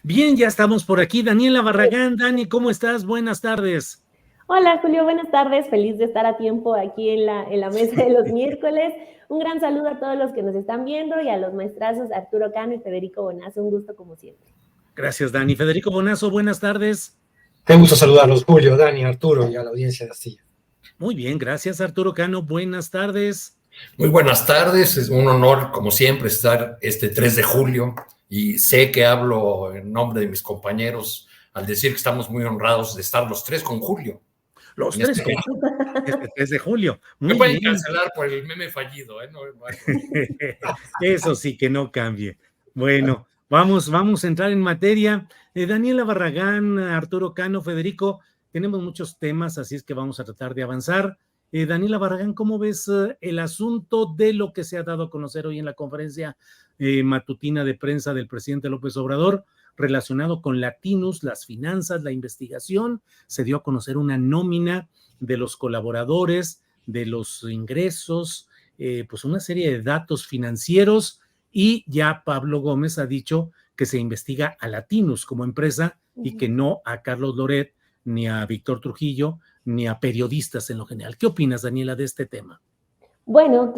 Bien, ya estamos por aquí. Daniela Barragán. Dani, ¿cómo estás? Buenas tardes. Hola Julio, buenas tardes. Feliz de estar a tiempo aquí en la mesa de los miércoles. Un gran saludo a todos los que nos están viendo y a los maestrazos Arturo Cano y Federico Bonazo. Un gusto como siempre. Gracias, Dani. Federico Bonazo, buenas tardes. Qué gusto saludarlos, Julio, Dani, Arturo y a la audiencia de Astilla. Muy bien, gracias, Arturo Cano. Buenas tardes. Muy buenas tardes. Es un honor, como siempre, estar este 3 de julio y sé que hablo en nombre de mis compañeros al decir que estamos muy honrados de estar los tres con Julio. Los tres con Julio. Este 3 de julio. Muy Me pueden bien cancelar por el meme fallido, ¿eh? No. Eso sí, que no cambie. Bueno, vamos a entrar en materia. Daniela Barragán, Arturo Cano, Federico, tenemos muchos temas, así es que vamos a tratar de avanzar. Daniela Barragán, ¿cómo ves el asunto de lo que se ha dado a conocer hoy en la conferencia matutina de prensa del presidente López Obrador relacionado con Latinus, las finanzas, la investigación? Se dio a conocer una nómina de los colaboradores, de los ingresos, pues una serie de datos financieros, y ya Pablo Gómez ha dicho que se investiga a Latinus como empresa y que no a Carlos Loret, ni a Víctor Trujillo, ni a periodistas en lo general. ¿Qué opinas, Daniela, de este tema? Bueno,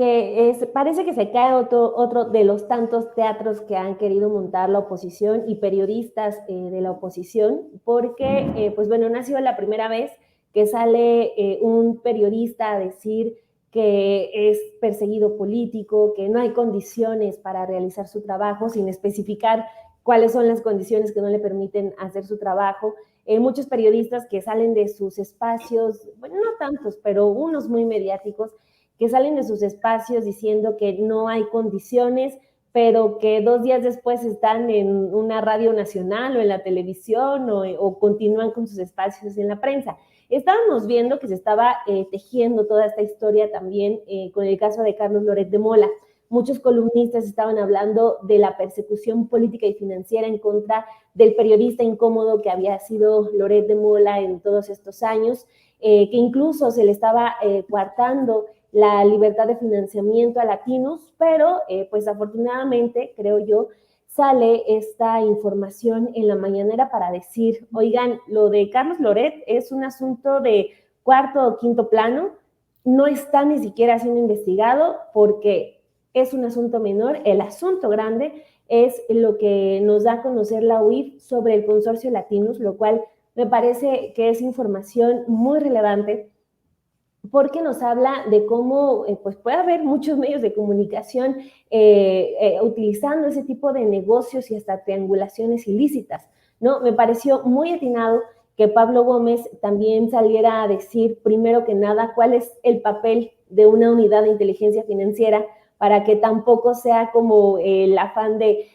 parece que se cae otro de los tantos teatros que han querido montar la oposición y periodistas de la oposición, porque, pues bueno, no ha sido la primera vez que sale un periodista a decir que es perseguido político, que no hay condiciones para realizar su trabajo, sin especificar cuáles son las condiciones que no le permiten hacer su trabajo. Muchos periodistas que salen de sus espacios, bueno, no tantos, pero unos muy mediáticos, que salen de sus espacios diciendo que no hay condiciones, pero que 2 días después están en una radio nacional o en la televisión o continúan con sus espacios en la prensa. Estábamos viendo que se estaba tejiendo toda esta historia también con el caso de Carlos Loret de Mola. Muchos columnistas estaban hablando de la persecución política y financiera en contra del periodista incómodo que había sido Loret de Mola en todos estos años, que incluso se le estaba coartando la libertad de financiamiento a Latinus, pero pues afortunadamente, creo yo, sale esta información en la mañanera para decir, oigan, lo de Carlos Loret es un asunto de cuarto o quinto plano, no está ni siquiera siendo investigado porque es un asunto menor. El asunto grande es lo que nos da a conocer la UIF sobre el consorcio Latinus, lo cual me parece que es información muy relevante porque nos habla de cómo pues puede haber muchos medios de comunicación utilizando ese tipo de negocios y hasta triangulaciones ilícitas, ¿no? Me pareció muy atinado que Pablo Gómez también saliera a decir, primero que nada, cuál es el papel de una unidad de inteligencia financiera para que tampoco sea como el afán de,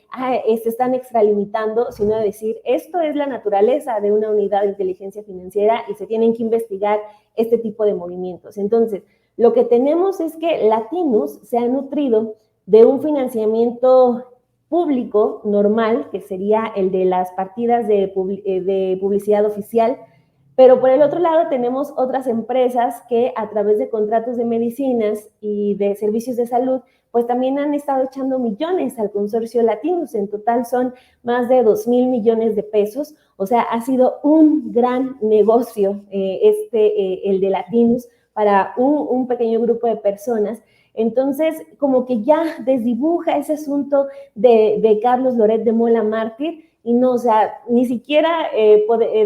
se están extralimitando, sino de decir, esto es la naturaleza de una unidad de inteligencia financiera y se tienen que investigar este tipo de movimientos. Entonces, lo que tenemos es que Latinus se ha nutrido de un financiamiento público normal, que sería el de las partidas de publicidad oficial, pero por el otro lado tenemos otras empresas que a través de contratos de medicinas y de servicios de salud, pues también han estado echando millones al consorcio Latinus. En total son más de 2,000 millones de pesos. O sea, ha sido un gran negocio el de Latinus para un pequeño grupo de personas. Entonces, como que ya desdibuja ese asunto de Carlos Loret de Mola mártir, y no, o sea, ni siquiera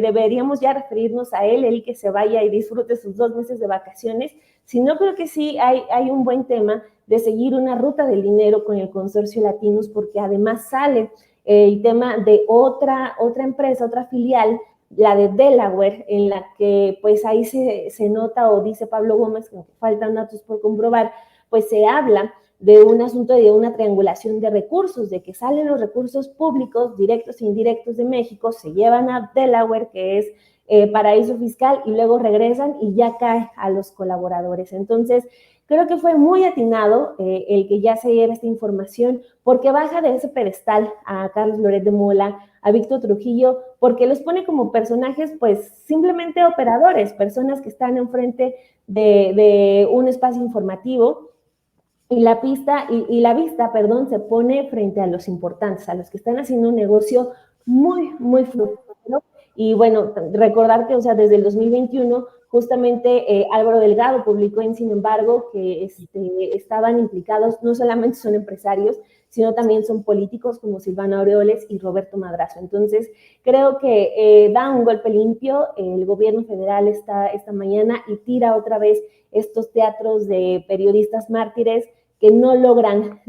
deberíamos ya referirnos a él que se vaya y disfrute sus 2 meses de vacaciones, sino creo que sí hay un buen tema de seguir una ruta del dinero con el consorcio Latinus, porque además sale el tema de otra empresa, otra filial, la de Delaware, en la que pues ahí se nota, o dice Pablo Gómez, que faltan datos por comprobar, pues se habla de un asunto de una triangulación de recursos, de que salen los recursos públicos, directos e indirectos de México, se llevan a Delaware, que es paraíso fiscal, y luego regresan y ya cae a los colaboradores. Entonces, creo que fue muy atinado el que ya se diera esta información, porque baja de ese pedestal a Carlos Loret de Mola, a Víctor Trujillo, porque los pone como personajes, pues, simplemente operadores, personas que están enfrente de un espacio informativo, y la vista, se pone frente a los importantes, a los que están haciendo un negocio muy, muy fructífero. Y bueno, recordar que, o sea, desde el 2021, justamente Álvaro Delgado publicó Sin embargo, que estaban implicados, no solamente son empresarios, sino también son políticos como Silvano Aureoles y Roberto Madrazo. Entonces, creo que da un golpe limpio el gobierno federal esta mañana y tira otra vez estos teatros de periodistas mártires que no logran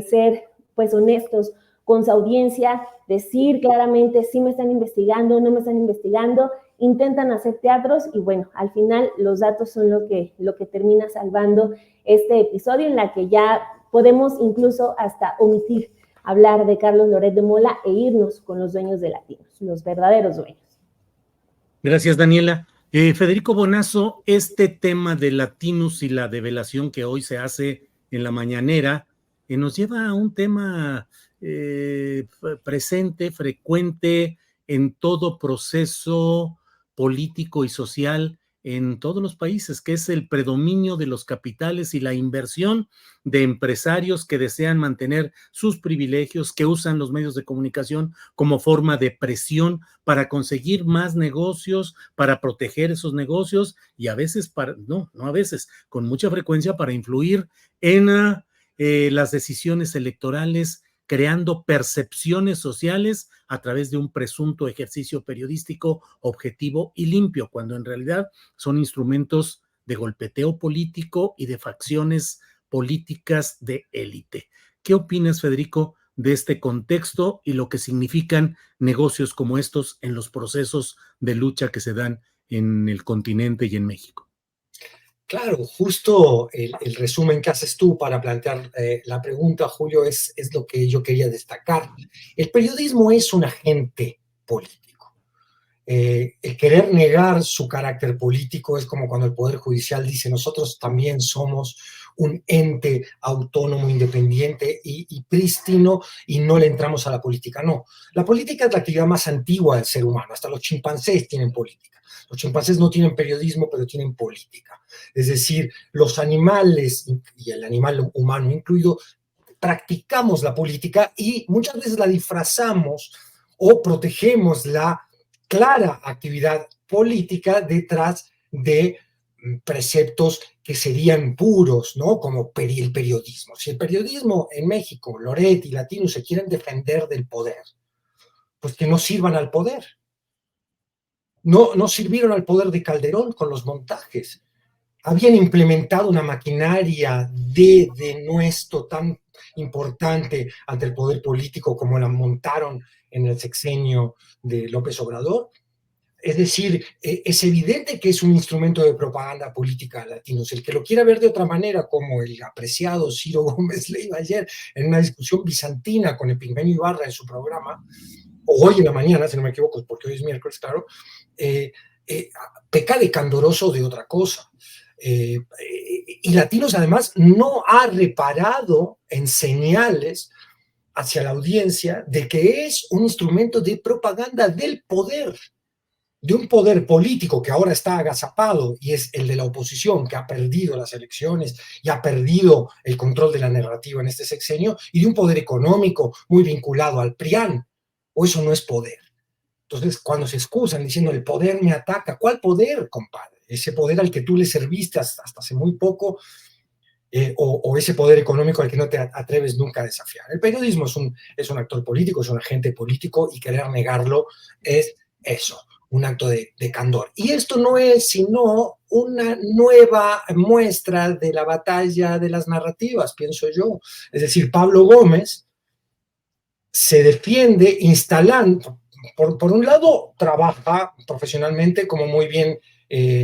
ser pues honestos con su audiencia, decir claramente si me están investigando, no me están investigando, intentan hacer teatros y bueno, al final los datos son lo que termina salvando este episodio en la que ya podemos incluso hasta omitir hablar de Carlos Loret de Mola e irnos con los dueños de Latinos, los verdaderos dueños. Gracias, Daniela. Federico Bonazo, este tema de Latinus y la develación que hoy se hace en la mañanera nos lleva a un tema presente, frecuente en todo proceso político y social en todos los países, que es el predominio de los capitales y la inversión de empresarios que desean mantener sus privilegios, que usan los medios de comunicación como forma de presión para conseguir más negocios, para proteger esos negocios y a veces, no a veces, con mucha frecuencia para influir en las decisiones electorales, creando percepciones sociales a través de un presunto ejercicio periodístico objetivo y limpio, cuando en realidad son instrumentos de golpeteo político y de facciones políticas de élite. ¿Qué opinas, Federico, de este contexto y lo que significan negocios como estos en los procesos de lucha que se dan en el continente y en México? Claro, justo el resumen que haces tú para plantear la pregunta, Julio, es lo que yo quería destacar. El periodismo es un agente político. El querer negar su carácter político es como cuando el Poder Judicial dice nosotros también somos un ente autónomo, independiente y prístino y no le entramos a la política. No, la política es la actividad más antigua del ser humano, hasta los chimpancés tienen política. Los chimpancés no tienen periodismo, pero tienen política. Es decir, los animales, y el animal humano incluido, practicamos la política y muchas veces la disfrazamos o protegemos la clara actividad política detrás de preceptos que serían puros, ¿no? Como el periodismo. Si el periodismo en México, Loret y Latinos se quieren defender del poder, pues que no sirvan al poder. No sirvieron al poder de Calderón con los montajes. Habían implementado una maquinaria de denuesto tan importante ante el poder político como la montaron en el sexenio de López Obrador. Es decir, es evidente que es un instrumento de propaganda política Latinos. El que lo quiera ver de otra manera, como el apreciado Ciro Gómez Leiva ayer en una discusión bizantina con Epigmenio Ibarra en su programa, o hoy en la mañana, si no me equivoco, porque hoy es miércoles, claro, peca de candoroso de otra cosa. Y Latinos además no ha reparado en señales hacia la audiencia de que es un instrumento de propaganda del poder, de un poder político que ahora está agazapado y es el de la oposición, que ha perdido las elecciones y ha perdido el control de la narrativa en este sexenio, y de un poder económico muy vinculado al PRIAN. O eso no es poder. Entonces, cuando se excusan diciendo el poder me ataca, ¿cuál poder, compadre? Ese poder al que tú le serviste hasta hace muy poco, o ese poder económico al que no te atreves nunca a desafiar. El periodismo es un actor político, es un agente político, y querer negarlo es eso, un acto de candor. Y esto no es sino una nueva muestra de la batalla de las narrativas, pienso yo. Es decir, Pablo Gómez se defiende instalando, por un lado, trabaja profesionalmente, como muy bien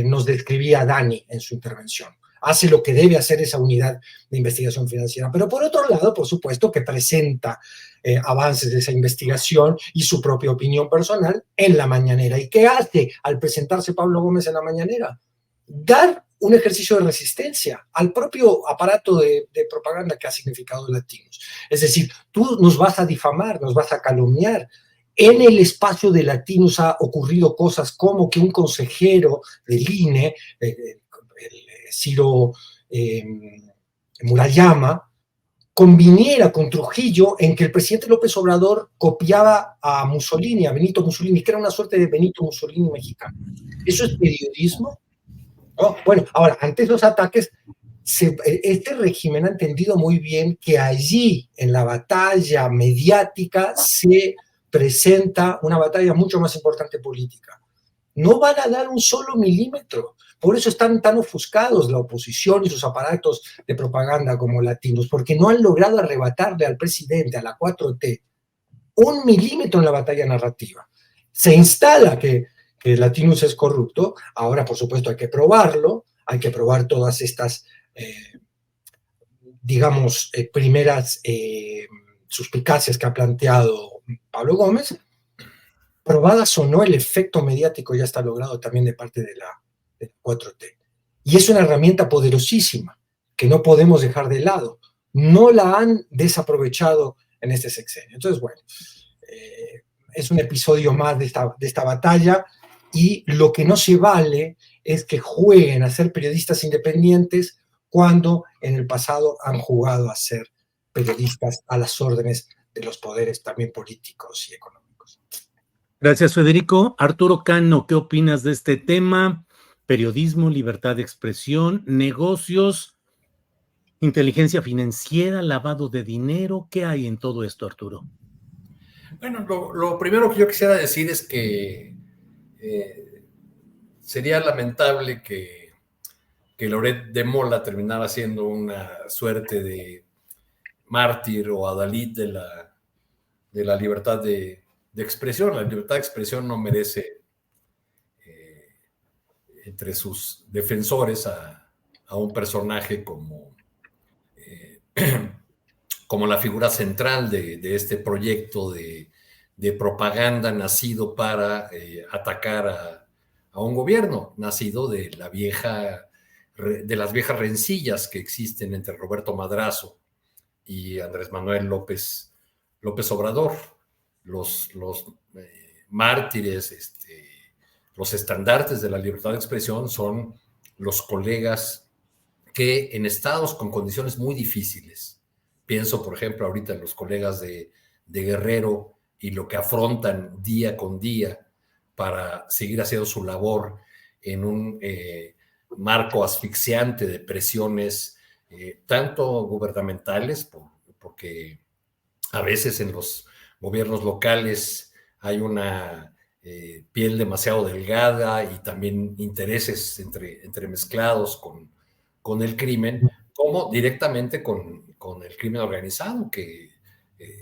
nos describía Dani en su intervención. Hace lo que debe hacer esa unidad de investigación financiera. Pero por otro lado, por supuesto, que presenta avances de esa investigación y su propia opinión personal en la mañanera. ¿Y qué hace al presentarse Pablo Gómez en la mañanera? Dar un ejercicio de resistencia al propio aparato de propaganda que ha significado Latinos. Es decir, tú nos vas a difamar, nos vas a calumniar. En el espacio de Latinos ha ocurrido cosas como que un consejero del INE, Ciro Murayama, conviniera con Trujillo en que el presidente López Obrador copiaba a Mussolini, a Benito Mussolini, que era una suerte de Benito Mussolini mexicano. ¿Eso es periodismo? ¿No? Bueno, ahora, ante esos ataques, este régimen ha entendido muy bien que allí, en la batalla mediática, se presenta una batalla mucho más importante política. No van a dar un solo milímetro. Por eso están tan ofuscados la oposición y sus aparatos de propaganda como latinos, porque no han logrado arrebatarle al presidente, a la 4T, un milímetro en la batalla narrativa. Se instala que Latinos es corrupto. Ahora, por supuesto, hay que probarlo, hay que probar todas estas, digamos, primeras suspicacias que ha planteado Pablo Gómez. Probadas o no, el efecto mediático ya está logrado también de parte de la 4T. Y es una herramienta poderosísima que no podemos dejar de lado. No la han desaprovechado en este sexenio. Entonces, bueno, es un episodio más de esta batalla, y lo que no se vale es que jueguen a ser periodistas independientes cuando en el pasado han jugado a ser periodistas a las órdenes de los poderes también políticos y económicos. Gracias, Federico. Arturo Cano, ¿qué opinas de este tema? Periodismo, libertad de expresión, negocios, inteligencia financiera, lavado de dinero. ¿Qué hay en todo esto, Arturo? Bueno, lo primero que yo quisiera decir es que sería lamentable que Loret de Mola terminara siendo una suerte de mártir o adalid de la libertad de expresión. La libertad de expresión no merece entre sus defensores a un personaje como la figura central de este proyecto de propaganda nacido para atacar a un gobierno, nacido de las viejas rencillas que existen entre Roberto Madrazo y Andrés Manuel López Obrador. Los mártires, los estandartes de la libertad de expresión son los colegas que en estados con condiciones muy difíciles, pienso por ejemplo ahorita en los colegas de Guerrero y lo que afrontan día con día para seguir haciendo su labor en un marco asfixiante de presiones tanto gubernamentales, porque a veces en los gobiernos locales hay una piel demasiado delgada y también intereses entremezclados con el crimen, como directamente con el crimen organizado, que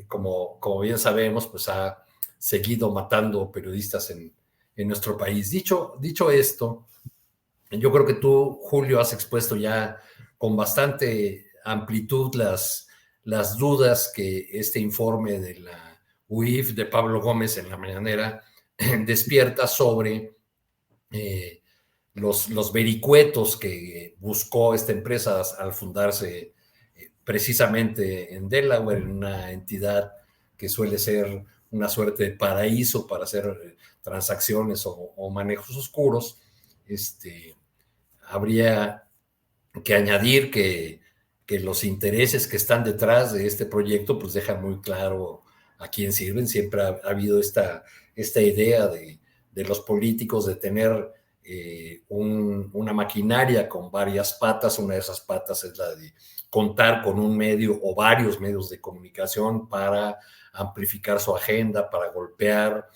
como bien sabemos, pues ha seguido matando periodistas en nuestro país. Dicho esto, yo creo que tú, Julio, has expuesto ya con bastante amplitud las dudas que este informe de la UIF de Pablo Gómez en la mañanera despierta sobre los vericuetos que buscó esta empresa al fundarse precisamente en Delaware, en una entidad que suele ser una suerte de paraíso para hacer transacciones o manejos oscuros. Habría que añadir que los intereses que están detrás de este proyecto pues dejan muy claro a quién sirven. Siempre ha habido esta idea de los políticos de tener una maquinaria con varias patas. Una de esas patas es la de contar con un medio o varios medios de comunicación para amplificar su agenda, para golpear,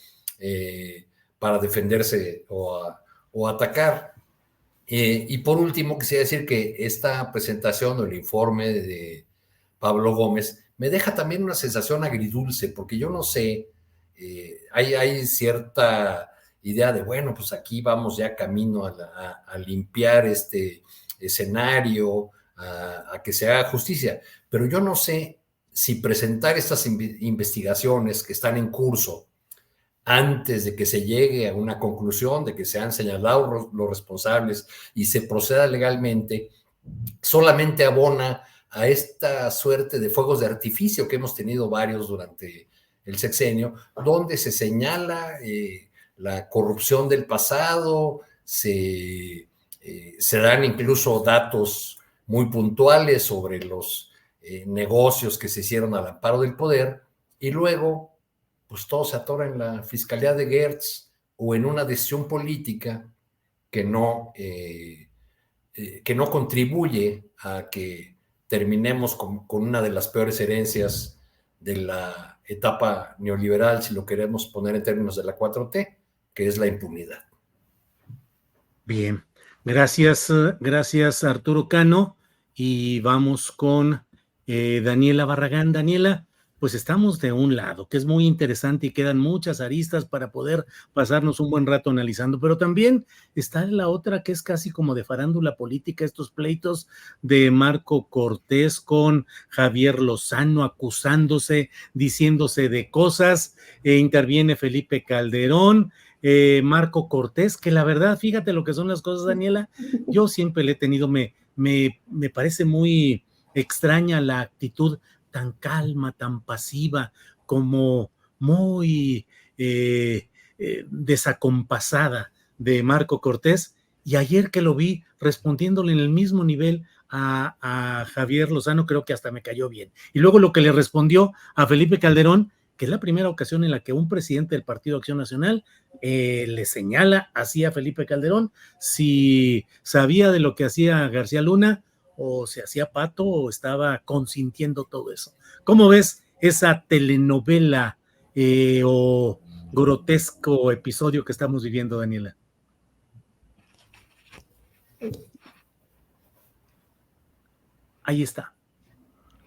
para defenderse o atacar. Y por último, quisiera decir que esta presentación o el informe de Pablo Gómez me deja también una sensación agridulce, porque yo no sé, hay cierta idea de, bueno, pues aquí vamos ya camino a limpiar este escenario, a que se haga justicia, pero yo no sé si presentar estas investigaciones que están en curso antes de que se llegue a una conclusión de que se han señalado los responsables y se proceda legalmente, solamente abona a esta suerte de fuegos de artificio que hemos tenido varios durante el sexenio, donde se señala la corrupción del pasado, se dan incluso datos muy puntuales sobre los negocios que se hicieron al amparo del poder, y luego pues todo se atora en la fiscalía de Gertz o en una decisión política que no contribuye a que terminemos con una de las peores herencias de la etapa neoliberal, si lo queremos poner en términos de la 4T, que es la impunidad. Bien, gracias Arturo Cano, y vamos con Daniela Barragán. Daniela, pues estamos de un lado, que es muy interesante y quedan muchas aristas para poder pasarnos un buen rato analizando, pero también está la otra que es casi como de farándula política, estos pleitos de Marco Cortés con Javier Lozano acusándose, diciéndose de cosas, interviene Felipe Calderón, Marco Cortés, que la verdad, fíjate lo que son las cosas, Daniela, yo siempre le he tenido, me parece muy extraña la actitud tan calma, tan pasiva, como muy desacompasada de Marco Cortés, y ayer que lo vi respondiéndole en el mismo nivel a Javier Lozano, creo que hasta me cayó bien. Y luego lo que le respondió a Felipe Calderón, que es la primera ocasión en la que un presidente del Partido Acción Nacional le señala así a Felipe Calderón si sabía de lo que hacía García Luna, o se hacía pato, o estaba consintiendo todo eso. ¿Cómo ves esa telenovela o grotesco episodio que estamos viviendo, Daniela? Ahí está.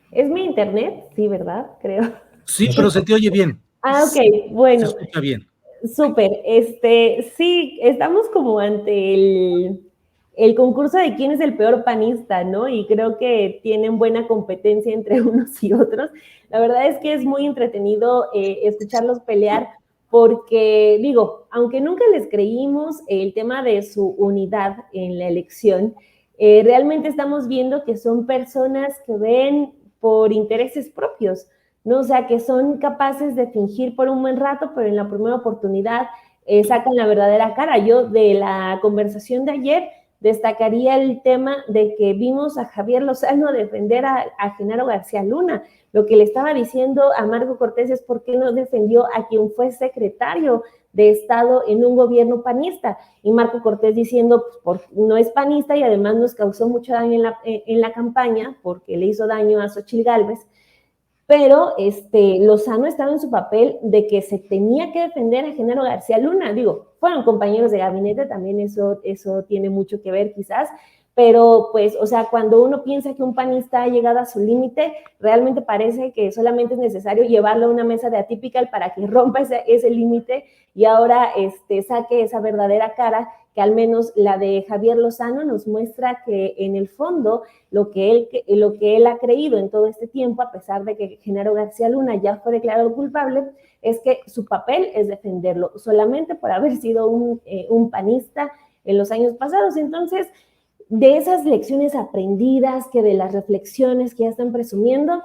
¿Es mi internet? Sí, ¿verdad? Creo. Sí, pero se te oye bien. Ok, bueno. Se escucha bien. Súper. Sí, estamos como ante el concurso de quién es el peor panista, ¿no? Y creo que tienen buena competencia entre unos y otros. La verdad es que es muy entretenido escucharlos pelear porque, digo, aunque nunca les creímos el tema de su unidad en la elección, realmente estamos viendo que son personas que ven por intereses propios, ¿no? O sea, que son capaces de fingir por un buen rato, pero en la primera oportunidad sacan la verdadera cara. Yo de la conversación de ayer destacaría el tema de que vimos a Javier Lozano defender a Genaro García Luna. Lo que le estaba diciendo a Marco Cortés es por qué no defendió a quien fue secretario de Estado en un gobierno panista. Y Marco Cortés diciendo, pues, no es panista y además nos causó mucho daño en la campaña porque le hizo daño a Xochitl Gálvez. Pero Lozano estaba en su papel de que se tenía que defender a Genaro García Luna. Digo, fueron compañeros de gabinete, también eso tiene mucho que ver quizás, pero pues, o sea, cuando uno piensa que un panista ha llegado a su límite, realmente parece que solamente es necesario llevarlo a una mesa de Atypical para que rompa ese límite y ahora saque esa verdadera cara, que al menos la de Javier Lozano nos muestra que en el fondo lo que él ha creído en todo este tiempo, a pesar de que Genaro García Luna ya fue declarado culpable, es que su papel es defenderlo, solamente por haber sido un panista en los años pasados. Entonces, de esas lecciones aprendidas, que de las reflexiones que ya están presumiendo,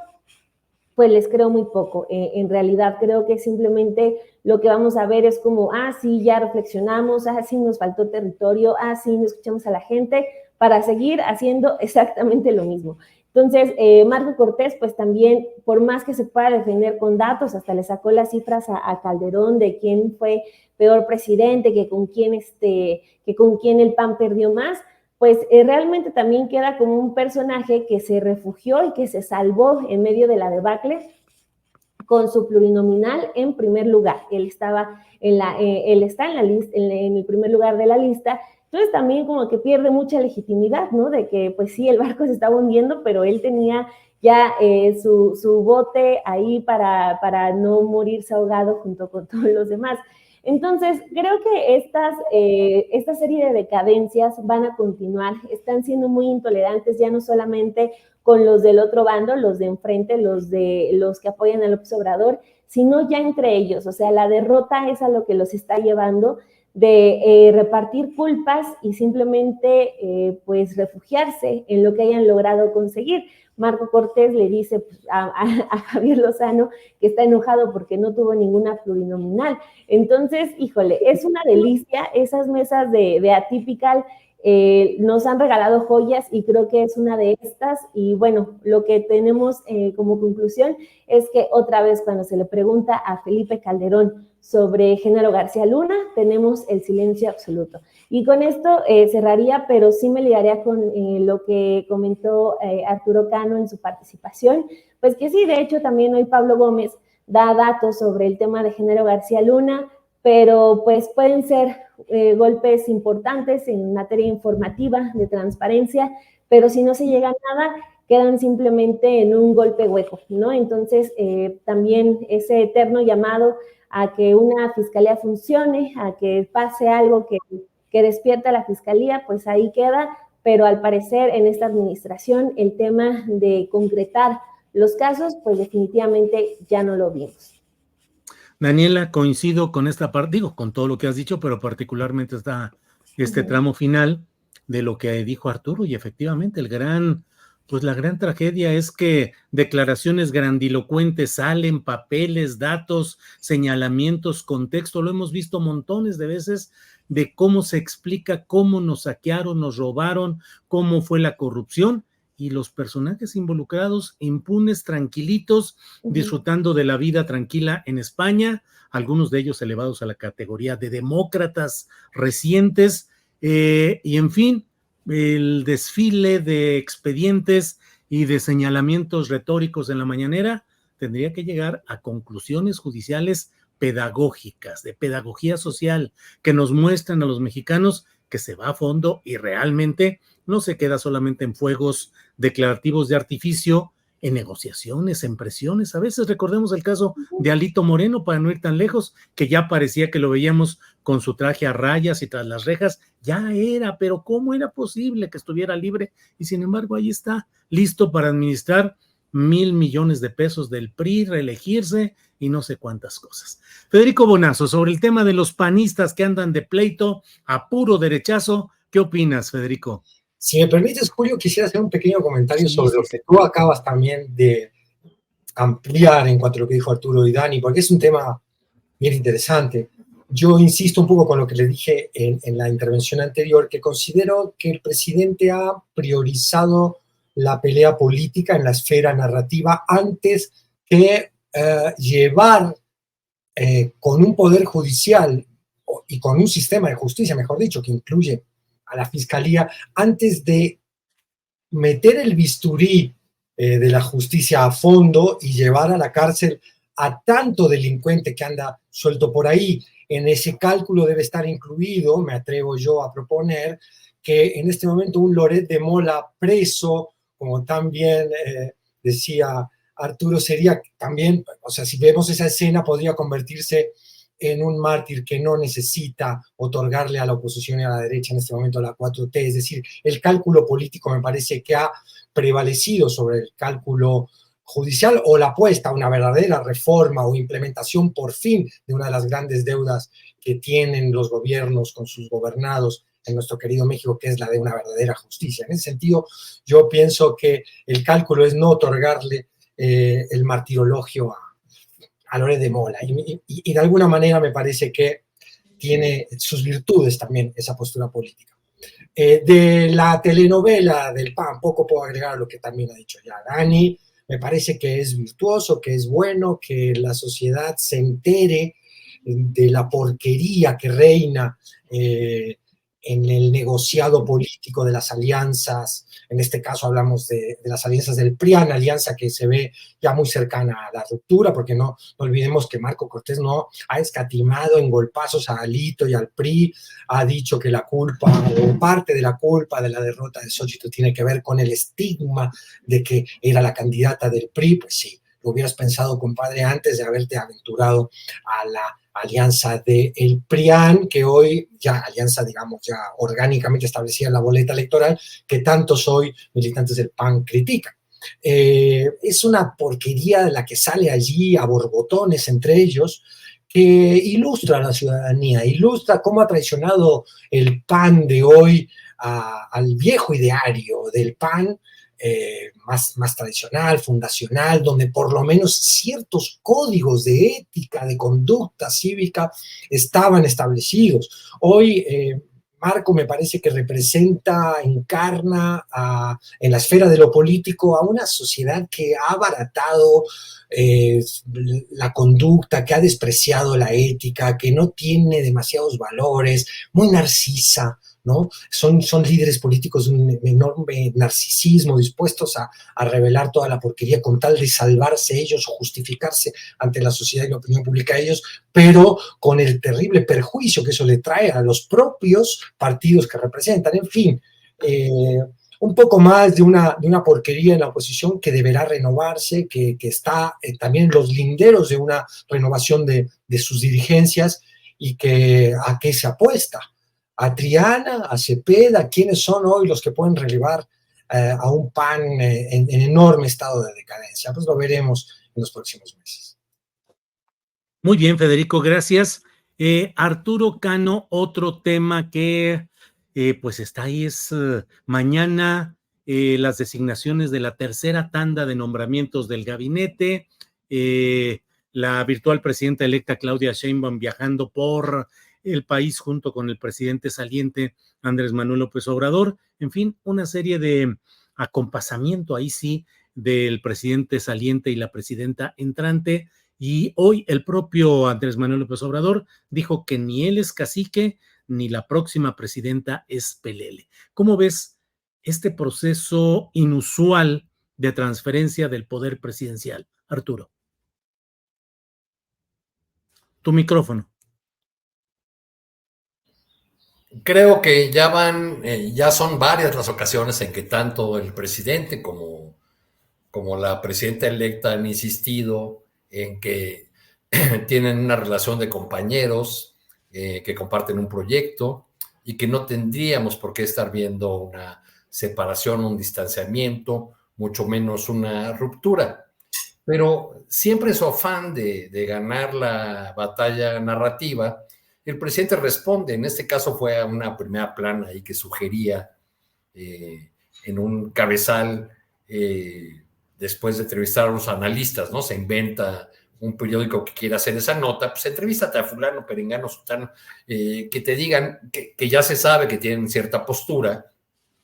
pues les creo muy poco. En realidad creo que simplemente lo que vamos a ver es como, sí, ya reflexionamos, sí, nos faltó territorio, sí, no escuchamos a la gente, para seguir haciendo exactamente lo mismo. Entonces, Marco Cortés, pues también, por más que se pueda defender con datos, hasta le sacó las cifras a Calderón de quién fue peor presidente, que con quién el PAN perdió más, pues realmente también queda como un personaje que se refugió y que se salvó en medio de la debacle con su plurinominal en primer lugar. Él está en la lista, en el primer lugar de la lista. Entonces también como que pierde mucha legitimidad, ¿no? De que pues sí, el barco se estaba hundiendo, pero él tenía ya su bote ahí para no morirse ahogado junto con todos los demás. Entonces, creo que esta serie de decadencias van a continuar, están siendo muy intolerantes, ya no solamente con los del otro bando, los de enfrente, los que apoyan a López Obrador, sino ya entre ellos. O sea, la derrota es a lo que los está llevando, de repartir culpas y simplemente pues refugiarse en lo que hayan logrado conseguir. Marco Cortés le dice a Javier Lozano que está enojado porque no tuvo ninguna plurinominal. Entonces, híjole, es una delicia esas mesas de Atypical. Nos han regalado joyas y creo que es una de estas. Y bueno, lo que tenemos como conclusión es que otra vez cuando se le pregunta a Felipe Calderón sobre Genaro García Luna, tenemos el silencio absoluto. Y con esto cerraría, pero sí me ligaría con lo que comentó Arturo Cano en su participación, pues que sí, de hecho también hoy Pablo Gómez da datos sobre el tema de Genaro García Luna, pero pues pueden ser golpes importantes en materia informativa, de transparencia, pero si no se llega a nada, quedan simplemente en un golpe hueco, ¿no? Entonces, también ese eterno llamado a que una fiscalía funcione, a que pase algo que despierta a la fiscalía, pues ahí queda, pero al parecer en esta administración el tema de concretar los casos, pues definitivamente ya no lo vimos. Daniela, coincido con esta parte, digo, con todo lo que has dicho, pero particularmente está este tramo final de lo que dijo Arturo, y efectivamente pues la gran tragedia es que declaraciones grandilocuentes salen, papeles, datos, señalamientos, contexto, lo hemos visto montones de veces de cómo se explica cómo nos saquearon, nos robaron, cómo fue la corrupción, y los personajes involucrados impunes, tranquilitos, disfrutando de la vida tranquila en España, algunos de ellos elevados a la categoría de demócratas recientes, y en fin, el desfile de expedientes y de señalamientos retóricos en la mañanera tendría que llegar a conclusiones judiciales pedagógicas, de pedagogía social, que nos muestran a los mexicanos que se va a fondo y realmente no se queda solamente en fuegos declarativos de artificio, en negociaciones, en presiones. A veces recordemos el caso de Alito Moreno, para no ir tan lejos, que ya parecía que lo veíamos con su traje a rayas y tras las rejas, ya era, pero ¿cómo era posible que estuviera libre? Y sin embargo ahí está, listo para administrar 1,000 millones de pesos del PRI, reelegirse y no sé cuántas cosas. Federico Bonazo, sobre el tema de los panistas que andan de pleito a puro derechazo, ¿qué opinas, Federico? Si me permites, Julio, quisiera hacer un pequeño comentario sobre lo que tú acabas también de ampliar en cuanto a lo que dijo Arturo y Dani, porque es un tema bien interesante. Yo insisto un poco con lo que le dije en la intervención anterior, que considero que el presidente ha priorizado la pelea política en la esfera narrativa antes que llevar con un poder judicial y con un sistema de justicia, mejor dicho, que incluye a la fiscalía, antes de meter el bisturí de la justicia a fondo y llevar a la cárcel a tanto delincuente que anda suelto por ahí. En ese cálculo debe estar incluido, me atrevo yo a proponer, que en este momento un Loret de Mola preso, como también decía Arturo, sería también, o sea, si vemos esa escena, podría convertirse en un mártir que no necesita otorgarle a la oposición y a la derecha, en este momento a la 4T. Es decir, el cálculo político me parece que ha prevalecido sobre el cálculo judicial, o la apuesta a una verdadera reforma o implementación por fin de una de las grandes deudas que tienen los gobiernos con sus gobernados en nuestro querido México, que es la de una verdadera justicia. En ese sentido, yo pienso que el cálculo es no otorgarle el martirologio a Loret de Mola, y de alguna manera me parece que tiene sus virtudes también esa postura política. De la telenovela del PAN, poco puedo agregar a lo que también ha dicho ya Dani. Me parece que es virtuoso, que es bueno que la sociedad se entere de la porquería que reina en el negociado político de las alianzas. En este caso hablamos de las alianzas del PRIAN, alianza que se ve ya muy cercana a la ruptura, porque no olvidemos que Marco Cortés no ha escatimado en golpazos a Alito y al PRI, ha dicho que la culpa, o parte de la culpa de la derrota de Xochitl tiene que ver con el estigma de que era la candidata del PRI. Pues sí, lo hubieras pensado, compadre, antes de haberte aventurado a la alianza del PRIAN, que hoy ya alianza, digamos, ya orgánicamente establecida en la boleta electoral, que tantos hoy militantes del PAN critican. Es una porquería de la que sale allí a borbotones entre ellos, que ilustra a la ciudadanía, ilustra cómo ha traicionado el PAN de hoy al viejo ideario del PAN, más tradicional, fundacional, donde por lo menos ciertos códigos de ética, de conducta cívica estaban establecidos. Hoy, marco me parece que representa, encarna en la esfera de lo político a una sociedad que ha abaratado la conducta, que ha despreciado la ética, que no tiene demasiados valores, muy narcisa, ¿no? Son líderes políticos de un enorme narcisismo, dispuestos a revelar toda la porquería con tal de salvarse ellos o justificarse ante la sociedad y la opinión pública ellos, pero con el terrible perjuicio que eso le trae a los propios partidos que representan. En fin, un poco más de una porquería en la oposición que deberá renovarse, que está también en los linderos de una renovación de sus dirigencias, y que a qué se apuesta. A Triana, a Cepeda, ¿quiénes son hoy los que pueden relevar a un PAN en enorme estado de decadencia? Pues lo veremos en los próximos meses. Muy bien, Federico, gracias. Arturo Cano, otro tema que pues está ahí es mañana las designaciones de la tercera tanda de nombramientos del gabinete, la virtual presidenta electa Claudia Sheinbaum viajando por el país junto con el presidente saliente Andrés Manuel López Obrador, en fin, una serie de acompasamiento ahí sí del presidente saliente y la presidenta entrante. Y hoy el propio Andrés Manuel López Obrador dijo que ni él es cacique ni la próxima presidenta es pelele. ¿Cómo ves este proceso inusual de transferencia del poder presidencial, Arturo? Tu micrófono. Creo que ya son varias las ocasiones en que tanto el presidente como la presidenta electa han insistido en que tienen una relación de compañeros, que comparten un proyecto y que no tendríamos por qué estar viendo una separación, un distanciamiento, mucho menos una ruptura. Pero siempre su afán de ganar la batalla narrativa, el presidente responde. En este caso fue a una primera plana ahí que sugería en un cabezal, después de entrevistar a los analistas, ¿no? Se inventa un periódico que quiera hacer esa nota, pues entrevístate a fulano, perengano, sutano, que te digan que ya se sabe que tienen cierta postura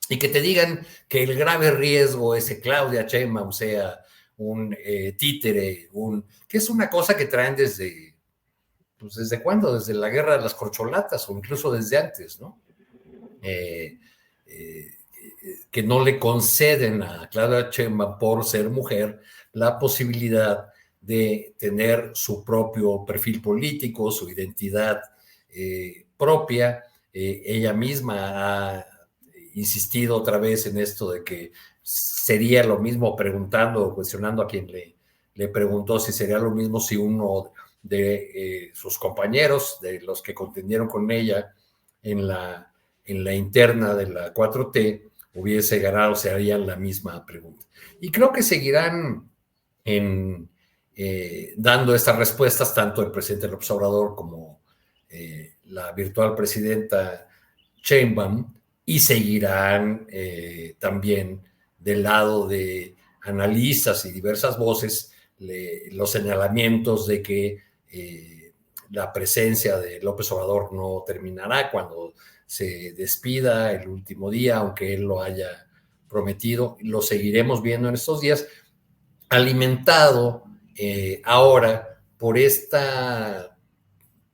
y que te digan que el grave riesgo es que Claudia Sheinbaum sea un títere, que es una cosa que traen desde cuándo, desde la guerra de las corcholatas o incluso desde antes, ¿no? Que no le conceden a Claudia Sheinbaum por ser mujer la posibilidad de tener su propio perfil político, su identidad propia. Ella misma ha insistido otra vez en esto de que sería lo mismo, preguntando o cuestionando a quien le preguntó si sería lo mismo si uno de sus compañeros, de los que contendieron con ella en la interna de la 4T, hubiese ganado, se harían la misma pregunta. Y creo que seguirán dando estas respuestas tanto el presidente López Obrador como la virtual presidenta Sheinbaum, y seguirán también del lado de analistas y diversas voces los señalamientos de que la presencia de López Obrador no terminará cuando se despida el último día, aunque él lo haya prometido. Lo seguiremos viendo en estos días, alimentado ahora por esta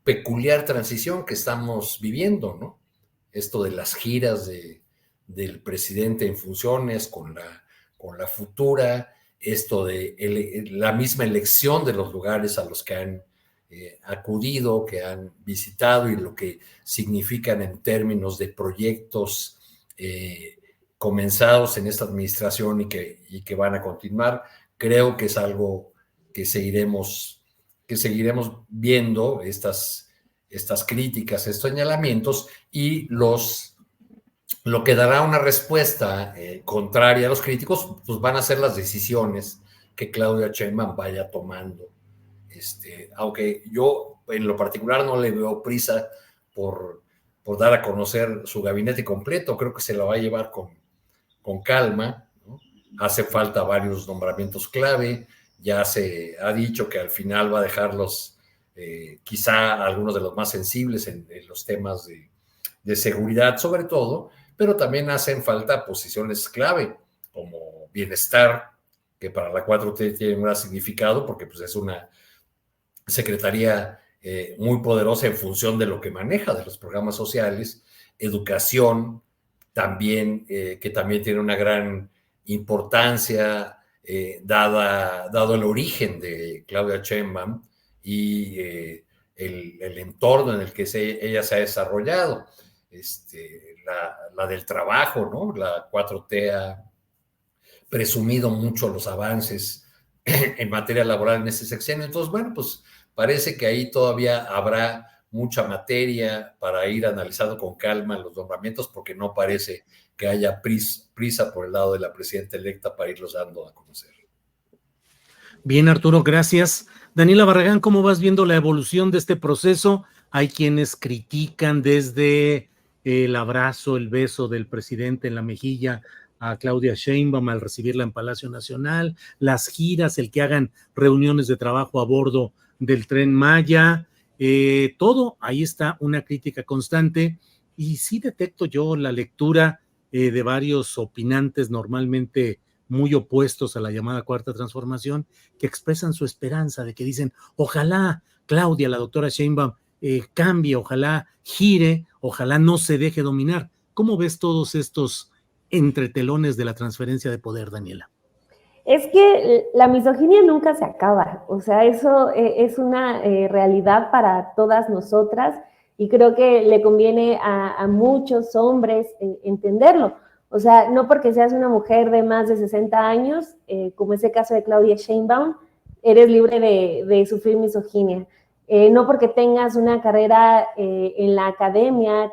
peculiar transición que estamos viviendo, ¿no? Esto de las giras del presidente en funciones con la futura, esto de la misma elección de los lugares a los que han acudido, que han visitado, y lo que significan en términos de proyectos comenzados en esta administración y que van a continuar. Creo que es algo que seguiremos viendo, estas críticas, estos señalamientos, y lo que dará una respuesta contraria a los críticos, pues van a ser las decisiones que Claudia Sheinbaum vaya tomando. Aunque yo en lo particular no le veo prisa por dar a conocer su gabinete completo, creo que se la va a llevar con calma, ¿no? Hace falta varios nombramientos clave, ya se ha dicho que al final va a dejarlos, quizá algunos de los más sensibles en los temas de de seguridad sobre todo, pero también hacen falta posiciones clave, como bienestar, que para la 4T tiene un gran significado, porque pues, es una secretaría muy poderosa en función de lo que maneja, de los programas sociales, educación, también, que también tiene una gran importancia, dado el origen de Claudia Sheinbaum y el entorno en el que ella se ha desarrollado. La del trabajo, ¿no? La 4T ha presumido mucho los avances en materia laboral en ese sexenio. Entonces, bueno, pues parece que ahí todavía habrá mucha materia para ir analizando con calma los nombramientos, porque no parece que haya prisa por el lado de la presidenta electa para irlos dando a conocer. Bien, Arturo, gracias. Daniela Barragán, ¿cómo vas viendo la evolución de este proceso? Hay quienes critican desde el abrazo, el beso del presidente en la mejilla a Claudia Sheinbaum al recibirla en Palacio Nacional, las giras, el que hagan reuniones de trabajo a bordo del Tren Maya, todo, ahí está una crítica constante, y sí detecto yo la lectura de varios opinantes normalmente muy opuestos a la llamada Cuarta Transformación, que expresan su esperanza de que dicen, ojalá Claudia, la doctora Sheinbaum, cambie, ojalá gire, ojalá no se deje dominar. ¿Cómo ves todos estos entretelones de la transferencia de poder, Daniela? Es que la misoginia nunca se acaba, o sea, eso es una realidad para todas nosotras, y creo que le conviene a muchos hombres entenderlo. O sea, no porque seas una mujer de más de 60 años, como es el caso de Claudia Sheinbaum, eres libre de sufrir misoginia. No porque tengas una carrera en la academia,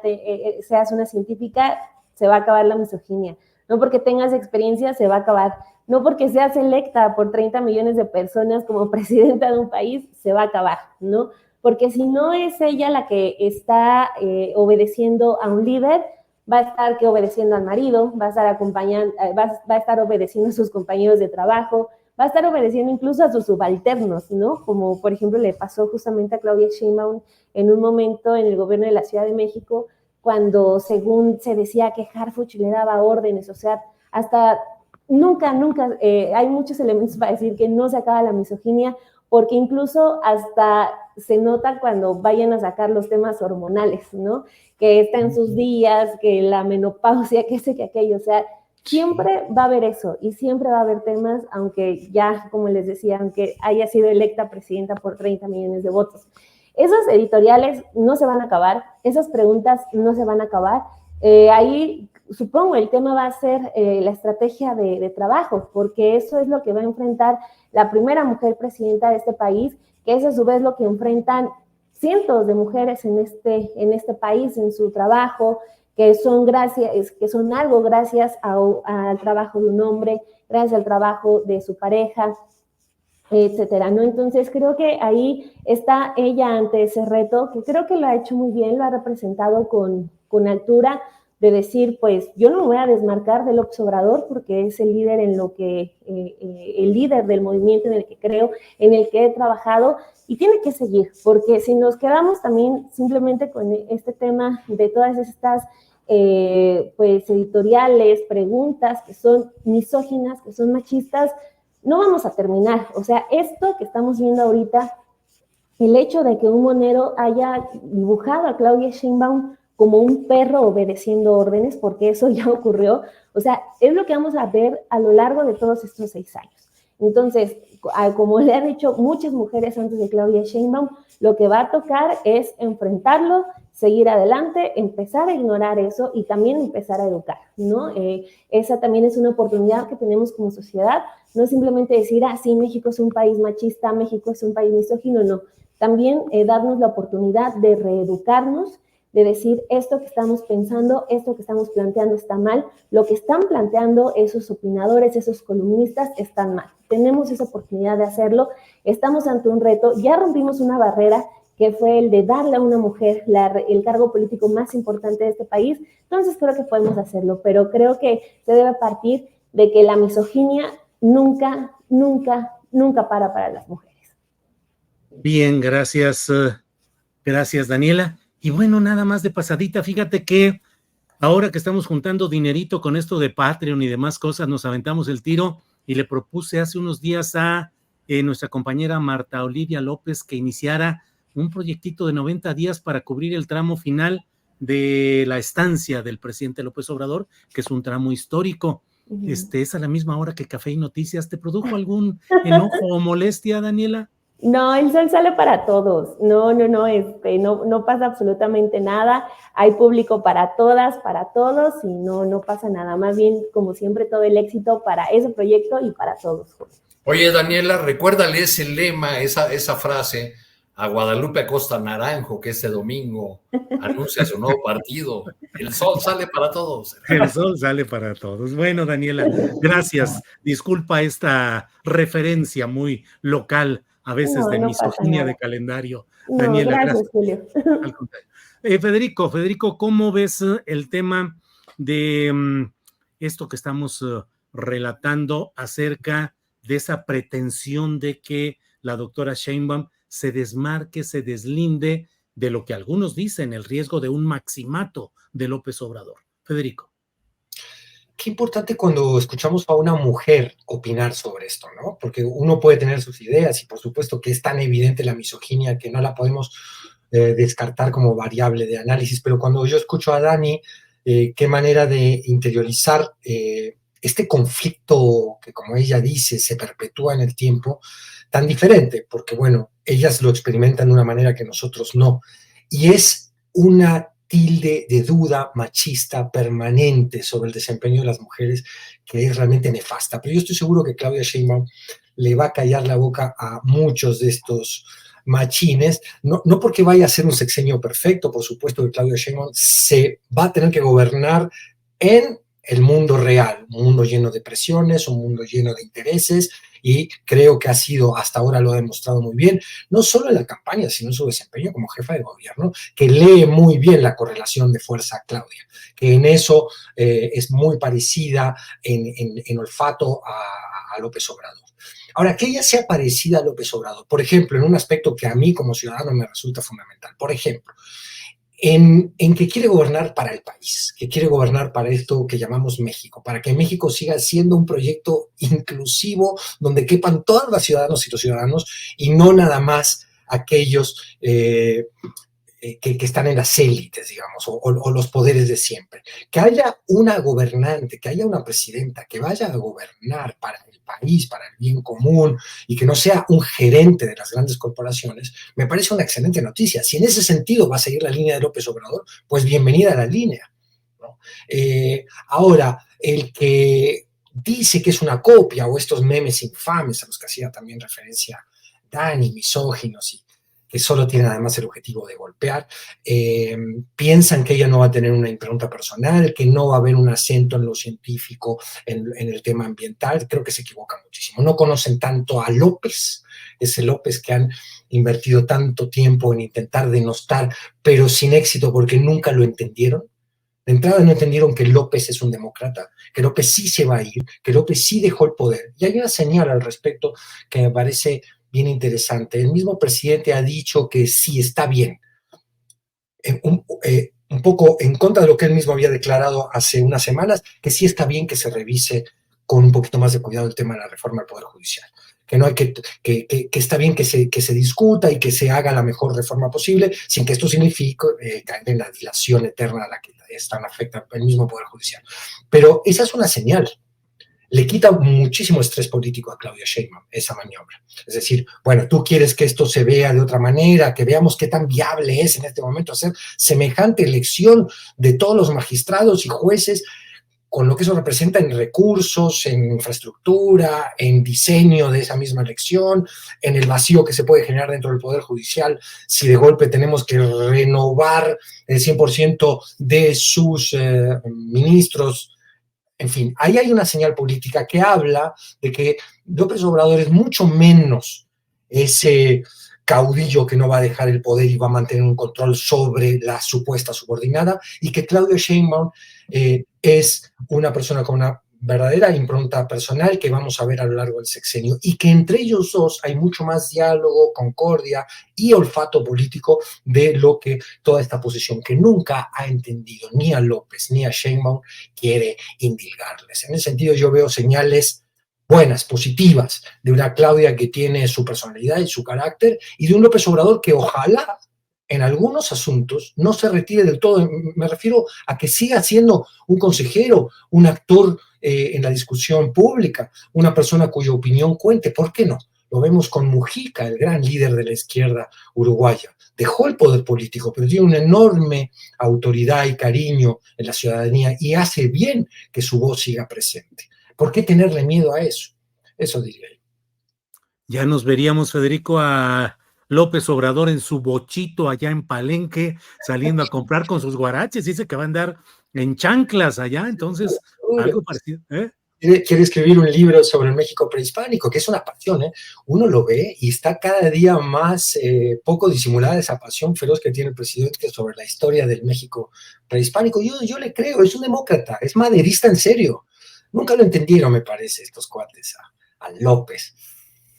seas una científica, se va a acabar la misoginia. No porque tengas experiencia, se va a acabar. No porque seas electa por 30 millones de personas como presidenta de un país, se va a acabar, ¿no? Porque si no es ella la que está obedeciendo a un líder, va a estar obedeciendo al marido, va a estar acompañando, va a estar obedeciendo a sus compañeros de trabajo, va a estar obedeciendo incluso a sus subalternos, ¿no? Como por ejemplo le pasó justamente a Claudia Sheinbaum en un momento en el gobierno de la Ciudad de México, cuando según se decía que Harfuch le daba órdenes, o sea, hasta nunca, hay muchos elementos para decir que no se acaba la misoginia, porque incluso hasta se nota cuando vayan a sacar los temas hormonales, ¿no? Que está en sus días, que la menopausia, que sé que aquello, o sea, siempre va a haber eso y siempre va a haber temas, aunque ya, como les decía, aunque haya sido electa presidenta por 30 millones de votos. Esos editoriales no se van a acabar, esas preguntas no se van a acabar. Ahí supongo el tema va a ser la estrategia de trabajo, porque eso es lo que va a enfrentar la primera mujer presidenta de este país, que es a su vez lo que enfrentan cientos de mujeres en este país, en su trabajo, que son algo gracias al trabajo de un hombre, gracias al trabajo de su pareja, etcétera, ¿no? Entonces creo que ahí está ella ante ese reto, que creo que lo ha hecho muy bien, lo ha representado con altura, de decir, pues yo no me voy a desmarcar del López Obrador porque es el líder el líder del movimiento en el que creo, en el que he trabajado, y tiene que seguir, porque si nos quedamos también simplemente con este tema de todas estas pues editoriales, preguntas que son misóginas, que son machistas, no vamos a terminar. O sea, esto que estamos viendo ahorita, el hecho de que un monero haya dibujado a Claudia Sheinbaum como un perro obedeciendo órdenes, porque eso ya ocurrió, o sea, es lo que vamos a ver a lo largo de todos estos 6 años. Entonces, como le han dicho muchas mujeres antes de Claudia Sheinbaum, lo que va a tocar es enfrentarlo, seguir adelante, empezar a ignorar eso y también empezar a educar, ¿no? Esa también es una oportunidad que tenemos como sociedad, no simplemente decir, sí, México es un país machista, México es un país misógino, no. También darnos la oportunidad de reeducarnos, de decir esto que estamos pensando, esto que estamos planteando está mal, lo que están planteando esos opinadores, esos columnistas están mal. Tenemos esa oportunidad de hacerlo, estamos ante un reto, ya rompimos una barrera que fue el de darle a una mujer el cargo político más importante de este país, entonces creo que podemos hacerlo, pero creo que se debe partir de que la misoginia nunca para las mujeres. Bien, gracias, Daniela. Y bueno, nada más de pasadita, fíjate que ahora que estamos juntando dinerito con esto de Patreon y demás cosas, nos aventamos el tiro y le propuse hace unos días a nuestra compañera Marta Olivia López que iniciara un proyectito de 90 días para cubrir el tramo final de la estancia del presidente López Obrador, que es un tramo histórico. Es a la misma hora que Café y Noticias. ¿Te produjo algún enojo o molestia, Daniela? No, el sol sale para todos. No pasa absolutamente nada. Hay público para todas, para todos, y no pasa nada. Más bien, como siempre, todo el éxito para ese proyecto y para todos. Oye, Daniela, recuérdale ese lema, esa frase a Guadalupe Acosta Naranjo, que este domingo anuncia su nuevo partido. El sol sale para todos. El sol sale para todos. Bueno, Daniela, gracias. Disculpa esta referencia muy local, a veces de misoginia de calendario. No, Daniela, gracias, Julio. Al contrario. Federico, ¿cómo ves el tema de esto que estamos relatando acerca de esa pretensión de que la doctora Sheinbaum se desmarque, se deslinde de lo que algunos dicen, el riesgo de un maximato de López Obrador? Federico. Qué importante cuando escuchamos a una mujer opinar sobre esto, ¿no? Porque uno puede tener sus ideas y por supuesto que es tan evidente la misoginia que no la podemos descartar como variable de análisis, pero cuando yo escucho a Dani, qué manera de interiorizar este conflicto que, como ella dice, se perpetúa en el tiempo, tan diferente, porque bueno, ellas lo experimentan de una manera que nosotros no, y es una tilde de duda machista permanente sobre el desempeño de las mujeres que es realmente nefasta. Pero yo estoy seguro que Claudia Sheinbaum le va a callar la boca a muchos de estos machines, no porque vaya a ser un sexenio perfecto, por supuesto que Claudia Sheinbaum se va a tener que gobernar en el mundo real, un mundo lleno de presiones, un mundo lleno de intereses, y creo que ha sido, hasta ahora lo ha demostrado muy bien, no solo en la campaña, sino en su desempeño como jefa de gobierno, que lee muy bien la correlación de fuerza a Claudia, que en eso es muy parecida en olfato a López Obrador. Ahora, que ella sea parecida a López Obrador, por ejemplo, en un aspecto que a mí como ciudadano me resulta fundamental, por ejemplo, en que quiere gobernar para el país, que quiere gobernar para esto que llamamos México, para que México siga siendo un proyecto inclusivo donde quepan todas las ciudadanos y los ciudadanos y no nada más aquellos que están en las élites, digamos, o los poderes de siempre. Que haya una gobernante, que haya una presidenta que vaya a gobernar para el país, para el bien común, y que no sea un gerente de las grandes corporaciones, me parece una excelente noticia. Si en ese sentido va a seguir la línea de López Obrador, pues bienvenida a la línea, ¿no? Ahora, el que dice que es una copia, o estos memes infames a los que hacía también referencia Dani, misóginos y que solo tienen además el objetivo de golpear, piensan que ella no va a tener una impronta personal, que no va a haber un acento en lo científico, en el tema ambiental. Creo que se equivocan muchísimo. No conocen tanto a López, ese López que han invertido tanto tiempo en intentar denostar, pero sin éxito porque nunca lo entendieron. De entrada no entendieron que López es un demócrata, que López sí se va a ir, que López sí dejó el poder. Y hay una señal al respecto que me parece bien interesante. El mismo presidente ha dicho que sí está bien, un poco en contra de lo que él mismo había declarado hace unas semanas, que sí está bien que se revise con un poquito más de cuidado el tema de la reforma del Poder Judicial, que no hay que está bien que se discuta y que se haga la mejor reforma posible, sin que esto signifique caer en la dilación eterna a la que están afecta el mismo Poder Judicial. Pero esa es una señal. Le quita muchísimo estrés político a Claudia Sheinbaum esa maniobra. Es decir, bueno, tú quieres que esto se vea de otra manera, que veamos qué tan viable es en este momento hacer semejante elección de todos los magistrados y jueces, con lo que eso representa en recursos, en infraestructura, en diseño de esa misma elección, en el vacío que se puede generar dentro del Poder Judicial si de golpe tenemos que renovar el 100% de sus ministros. En fin, ahí hay una señal política que habla de que López Obrador es mucho menos ese caudillo que no va a dejar el poder y va a mantener un control sobre la supuesta subordinada, y que Claudia Sheinbaum es una persona con una verdadera impronta personal que vamos a ver a lo largo del sexenio, y que entre ellos dos hay mucho más diálogo, concordia y olfato político de lo que toda esta posición, que nunca ha entendido ni a López ni a Sheinbaum, quiere indilgarles. En ese sentido yo veo señales buenas, positivas, de una Claudia que tiene su personalidad y su carácter, y de un López Obrador que ojalá en algunos asuntos no se retire del todo. Me refiero a que siga siendo un consejero, un actor en la discusión pública, una persona cuya opinión cuente. ¿Por qué no? Lo vemos con Mujica, el gran líder de la izquierda uruguaya. Dejó el poder político, pero tiene una enorme autoridad y cariño en la ciudadanía, y hace bien que su voz siga presente. ¿Por qué tenerle miedo a eso? Eso diría yo. Ya nos veríamos, Federico, a López Obrador en su bochito allá en Palenque, saliendo a comprar con sus guaraches. Dice que va a andar en chanclas allá, entonces algo parecido. Quiere escribir un libro sobre el México prehispánico, que es una pasión, ¿eh? Uno lo ve y está cada día más poco disimulada esa pasión feroz que tiene el presidente sobre la historia del México prehispánico. Yo le creo, es un demócrata, es maderista en serio. Nunca lo entendieron, me parece, estos cuates a López.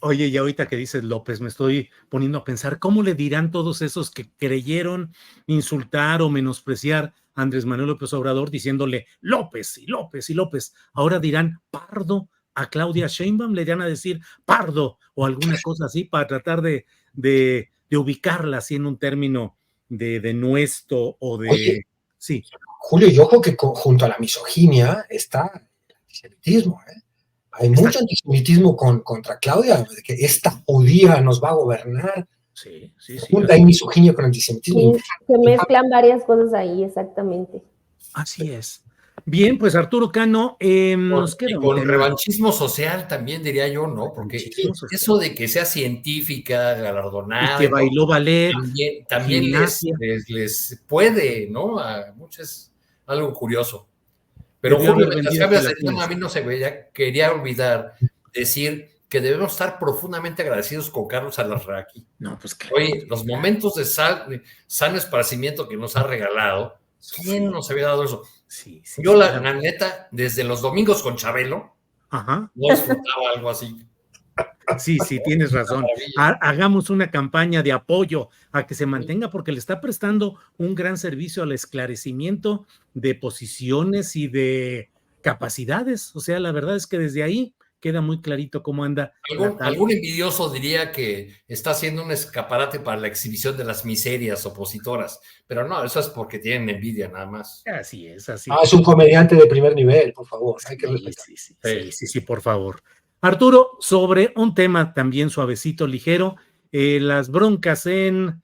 Oye, y ahorita que dices López, me estoy poniendo a pensar, ¿cómo le dirán todos esos que creyeron insultar o menospreciar a Andrés Manuel López Obrador diciéndole López y López y López? Ahora dirán pardo a Claudia Sheinbaum, le irán a decir pardo o alguna cosa así para tratar de ubicarla así en un término de nuesto o de... Oye, sí. Julio, y ojo que junto a la misoginia está el antisemitismo, ¿eh? Hay mucho antisemitismo contra Claudia, de que esta judía nos va a gobernar. Sí. Junta ahí misoginia con antisemitismo. Sí, se mezclan varias cosas ahí, exactamente. Así es. Bien, pues Arturo Cano, nos queda un tema. Revanchismo social también diría yo, ¿no? Porque eso de que sea científica, galardonada. Y que bailó ballet. También les puede, ¿no? A muchos, algo curioso. Pero Julio, mientras cambias el tema, a mí no se veía, quería olvidar decir que debemos estar profundamente agradecidos con Carlos Alarraqui. No, pues claro. Oye, los momentos de sano esparcimiento que nos ha regalado, ¿quién nos había dado eso? Sí, yo, la neta, desde los domingos con Chabelo, no disfrutaba algo así. Sí, tienes razón. Hagamos una campaña de apoyo a que se mantenga, porque le está prestando un gran servicio al esclarecimiento de posiciones y de capacidades. O sea, la verdad es que desde ahí queda muy clarito cómo anda. Algún envidioso diría que está haciendo un escaparate para la exhibición de las miserias opositoras, pero no, eso es porque tienen envidia nada más. Así es. Es un comediante de primer nivel, por favor, hay que respetar. Sí, por favor. Arturo, sobre un tema también suavecito, ligero, las broncas en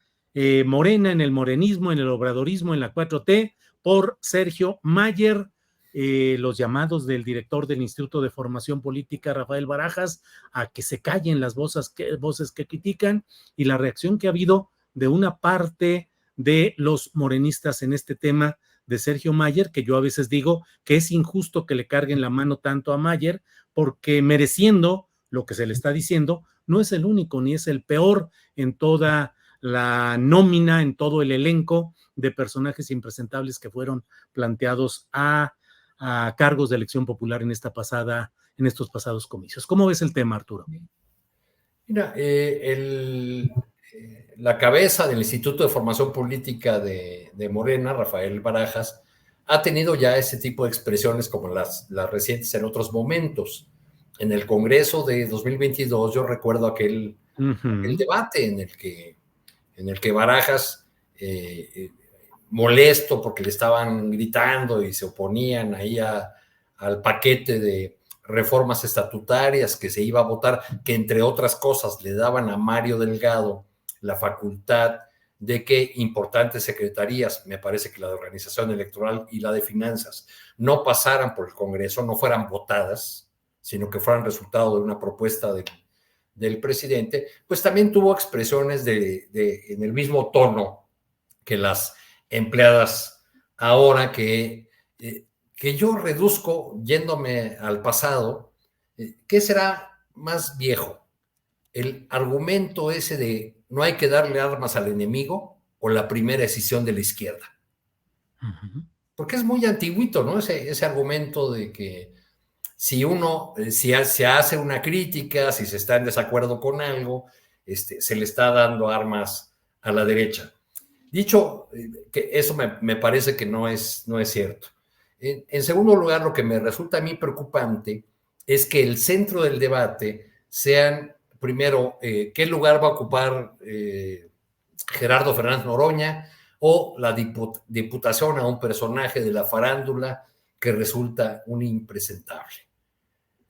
Morena, en el morenismo, en el obradorismo, en la 4T, por Sergio Mayer, los llamados del director del Instituto de Formación Política, Rafael Barajas, a que se callen las voces que critican, y la reacción que ha habido de una parte de los morenistas en este tema de Sergio Mayer, que yo a veces digo que es injusto que le carguen la mano tanto a Mayer, porque mereciendo lo que se le está diciendo, no es el único ni es el peor en toda la nómina, en todo el elenco de personajes impresentables que fueron planteados a cargos de elección popular en estos pasados comicios. ¿Cómo ves el tema, Arturo? Mira, la cabeza del Instituto de Formación Política de Morena, Rafael Barajas, ha tenido ya ese tipo de expresiones como las recientes en otros momentos. En el Congreso de 2022 yo recuerdo aquel debate en el que Barajas, molesto porque le estaban gritando y se oponían ahí al paquete de reformas estatutarias que se iba a votar, que entre otras cosas le daban a Mario Delgado la facultad de que importantes secretarías, me parece que la de organización electoral y la de finanzas, no pasaran por el Congreso, no fueran votadas, sino que fueran resultado de una propuesta del presidente, pues también tuvo expresiones en el mismo tono que las empleadas ahora, que yo reduzco, yéndome al pasado, ¿qué será más viejo? ¿El argumento ese de no hay que darle armas al enemigo o la primera decisión de la izquierda? Porque es muy antiguito, ¿no? Ese argumento de que si uno, si se hace una crítica, si se está en desacuerdo con algo, se le está dando armas a la derecha. Dicho que eso me parece que no es cierto. En segundo lugar, lo que me resulta a mí preocupante es que el centro del debate sean, primero, qué lugar va a ocupar Gerardo Fernández Noroña o la diputación a un personaje de la farándula que resulta un impresentable.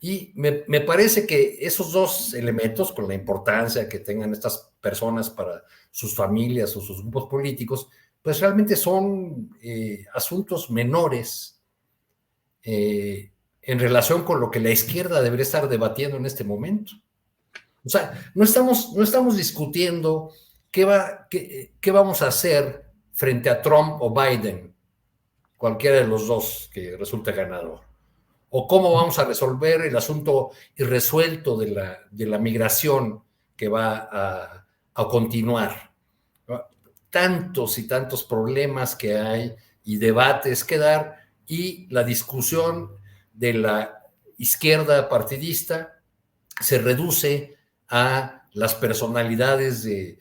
Y me parece que esos dos elementos, con la importancia que tengan estas personas para sus familias o sus grupos políticos, pues realmente son asuntos menores en relación con lo que la izquierda debería estar debatiendo en este momento. O sea, no estamos discutiendo qué vamos a hacer frente a Trump o Biden, cualquiera de los dos que resulte ganador, o cómo vamos a resolver el asunto irresuelto de la migración que va a continuar. Tantos y tantos problemas que hay y debates que dar, y la discusión de la izquierda partidista se reduce a las personalidades de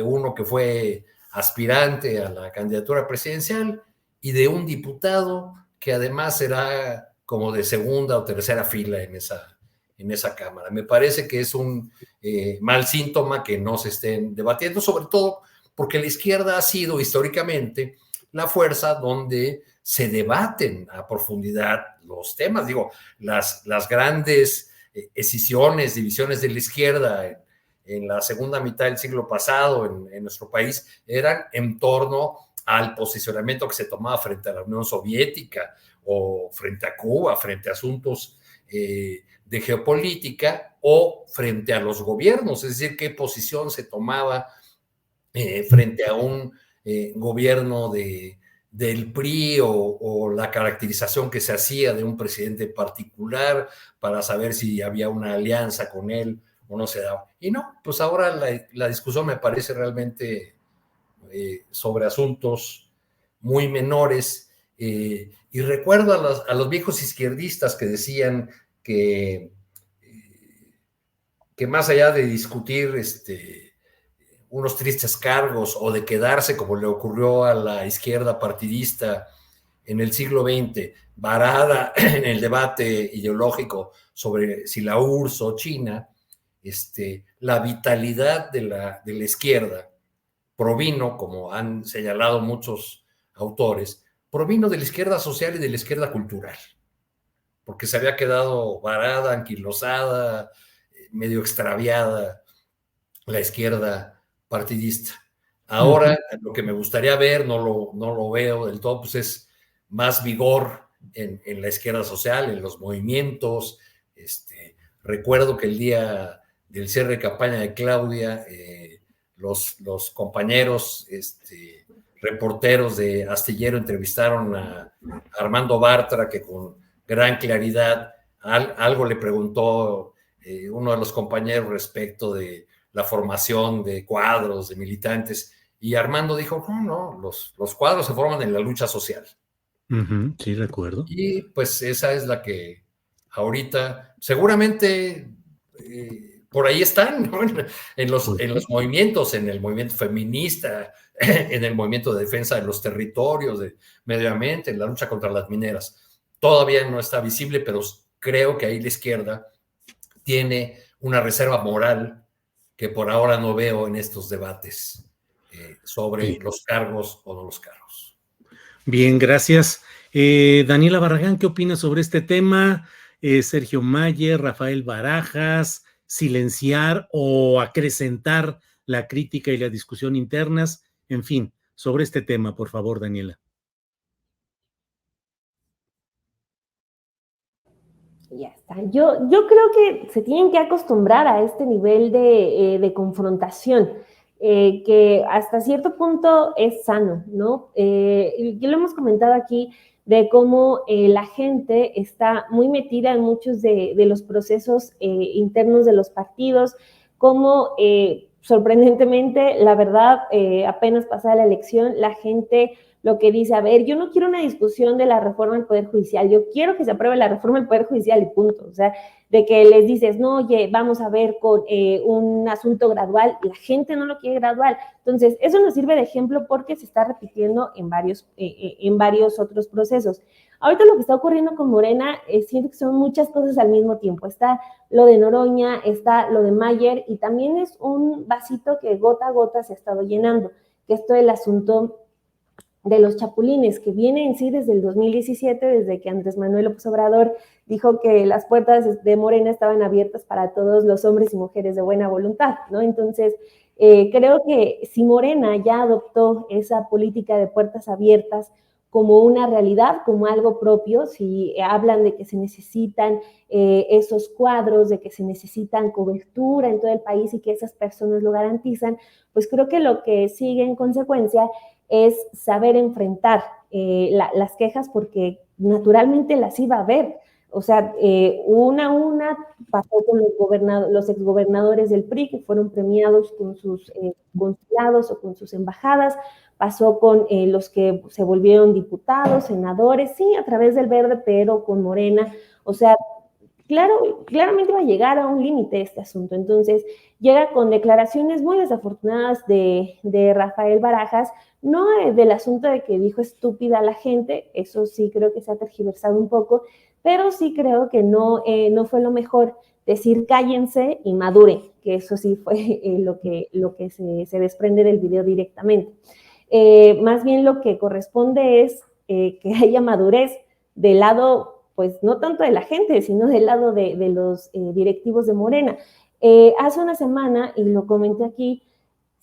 uno que fue aspirante a la candidatura presidencial y de un diputado que además será como de segunda o tercera fila en esa Cámara. Me parece que es un mal síntoma que no se estén debatiendo, sobre todo porque la izquierda ha sido históricamente la fuerza donde se debaten a profundidad los temas. Digo, las grandes escisiones, divisiones de la izquierda en la segunda mitad del siglo pasado en nuestro país eran en torno al posicionamiento que se tomaba frente a la Unión Soviética o frente a Cuba, frente a asuntos de geopolítica o frente a los gobiernos, es decir, qué posición se tomaba frente a un gobierno del PRI o la caracterización que se hacía de un presidente particular para saber si había una alianza con él o no se daba. Y no, pues ahora la discusión me parece realmente sobre asuntos muy menores. Y recuerdo a los viejos izquierdistas que decían que más allá de discutir unos tristes cargos o de quedarse, como le ocurrió a la izquierda partidista en el siglo XX, varada en el debate ideológico sobre si la URSS o China, la vitalidad de la izquierda provino, como han señalado muchos autores, provino de la izquierda social y de la izquierda cultural, porque se había quedado varada, anquilosada, medio extraviada la izquierda partidista. Ahora, lo que me gustaría ver, no lo veo del todo, pues es más vigor en la izquierda social, en los movimientos. Recuerdo que el día del cierre de campaña de Claudia, los compañeros reporteros de Astillero entrevistaron a Armando Bartra, que con gran claridad algo le preguntó uno de los compañeros respecto de la formación de cuadros, de militantes, y Armando dijo, no, los cuadros se forman en la lucha social. Sí, recuerdo. Y pues esa es la que ahorita seguramente por ahí están, ¿no? en los movimientos, en el movimiento feminista, en el movimiento de defensa de los territorios, de medio ambiente, en la lucha contra las mineras. Todavía no está visible, pero creo que ahí la izquierda tiene una reserva moral que por ahora no veo en estos debates sobre los cargos o no los cargos. Bien, gracias. Daniela Barragán, ¿qué opinas sobre este tema? Sergio Mayer, Rafael Barajas, silenciar o acrecentar la crítica y la discusión internas, en fin, sobre este tema, por favor, Daniela. Ya está. Yo creo que se tienen que acostumbrar a este nivel de confrontación, que hasta cierto punto es sano, ¿no? Ya lo hemos comentado aquí de cómo la gente está muy metida en muchos de los procesos internos de los partidos, cómo sorprendentemente, la verdad, apenas pasada la elección, la gente lo que dice, a ver, yo no quiero una discusión de la reforma del Poder Judicial, yo quiero que se apruebe la reforma del Poder Judicial y punto. O sea, de que les dices, no, oye, vamos a ver con un asunto gradual, la gente no lo quiere gradual. Entonces, eso nos sirve de ejemplo porque se está repitiendo en varios otros procesos. Ahorita lo que está ocurriendo con Morena, siento que son muchas cosas al mismo tiempo. Está lo de Noroña, está lo de Mayer, y también es un vasito que gota a gota se ha estado llenando, que esto es el asunto de los chapulines, que viene en sí desde el 2017, desde que Andrés Manuel López Obrador dijo que las puertas de Morena estaban abiertas para todos los hombres y mujeres de buena voluntad, ¿no? Entonces, creo que si Morena ya adoptó esa política de puertas abiertas como una realidad, como algo propio, si hablan de que se necesitan esos cuadros, de que se necesitan cobertura en todo el país y que esas personas lo garantizan, pues creo que lo que sigue en consecuencia es saber enfrentar las quejas, porque naturalmente las iba a haber. O sea, una a una pasó con los exgobernadores del PRI, que fueron premiados con sus consulados o con sus embajadas, pasó con los que se volvieron diputados, senadores, sí, a través del Verde, pero con Morena. O sea, claramente va a llegar a un límite este asunto. Entonces, llega con declaraciones muy desafortunadas de Rafael Barajas, no del asunto de que dijo estúpida a la gente, eso sí creo que se ha tergiversado un poco, pero sí creo que no fue lo mejor decir cállense y maduren, que eso sí fue lo que se desprende del video directamente. Más bien lo que corresponde es que haya madurez del lado, pues no tanto de la gente, sino del lado de los directivos de Morena. Hace una semana, y lo comenté aquí,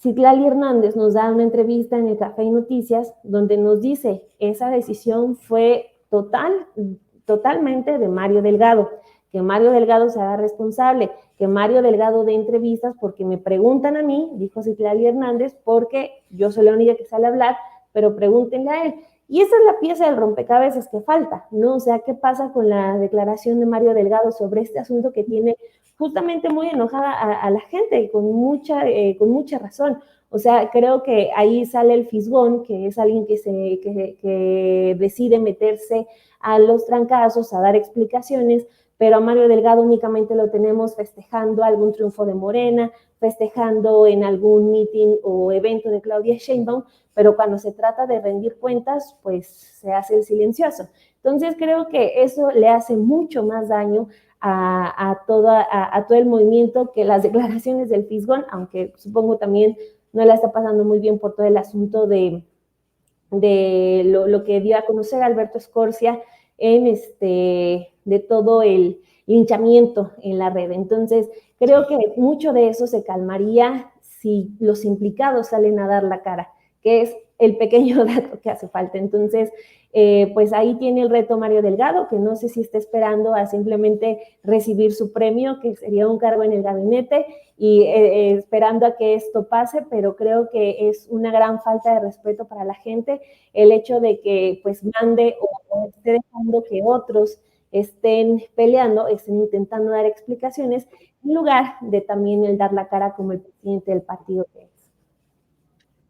Citlali Hernández nos da una entrevista en el Café y Noticias donde nos dice, esa decisión fue totalmente de Mario Delgado, que Mario Delgado se haga responsable, que Mario Delgado dé entrevistas porque me preguntan a mí, dijo Citlali Hernández, porque yo soy la única que sale a hablar, pero pregúntenle a él. Y esa es la pieza del rompecabezas que falta, ¿no? O sea, ¿qué pasa con la declaración de Mario Delgado sobre este asunto que tiene justamente muy enojada a la gente, con mucha razón? O sea, creo que ahí sale el fisgón, que es alguien que decide meterse a los trancazos, a dar explicaciones, pero a Mario Delgado únicamente lo tenemos festejando algún triunfo de Morena, festejando en algún meeting o evento de Claudia Sheinbaum, pero cuando se trata de rendir cuentas, pues se hace el silencioso. Entonces creo que eso le hace mucho más daño a todo el movimiento que las declaraciones del fisgón, aunque supongo también no la está pasando muy bien por todo el asunto de lo que dio a conocer Alberto Escorcia de todo el linchamiento en la red. Entonces, creo que mucho de eso se calmaría si los implicados salen a dar la cara, que es el pequeño dato que hace falta. Entonces, pues ahí tiene el reto Mario Delgado, que no sé si está esperando a simplemente recibir su premio, que sería un cargo en el gabinete, y esperando a que esto pase, pero creo que es una gran falta de respeto para la gente el hecho de que pues mande o esté dejando que otros estén peleando, estén intentando dar explicaciones, en lugar de también el dar la cara como el presidente del partido que es.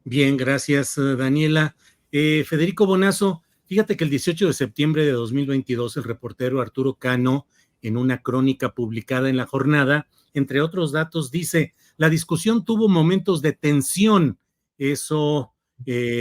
Bien, gracias, Daniela. Federico Bonazo, fíjate que el 18 de septiembre de 2022, el reportero Arturo Cano, en una crónica publicada en La Jornada, entre otros datos, dice, la discusión tuvo momentos de tensión. Eso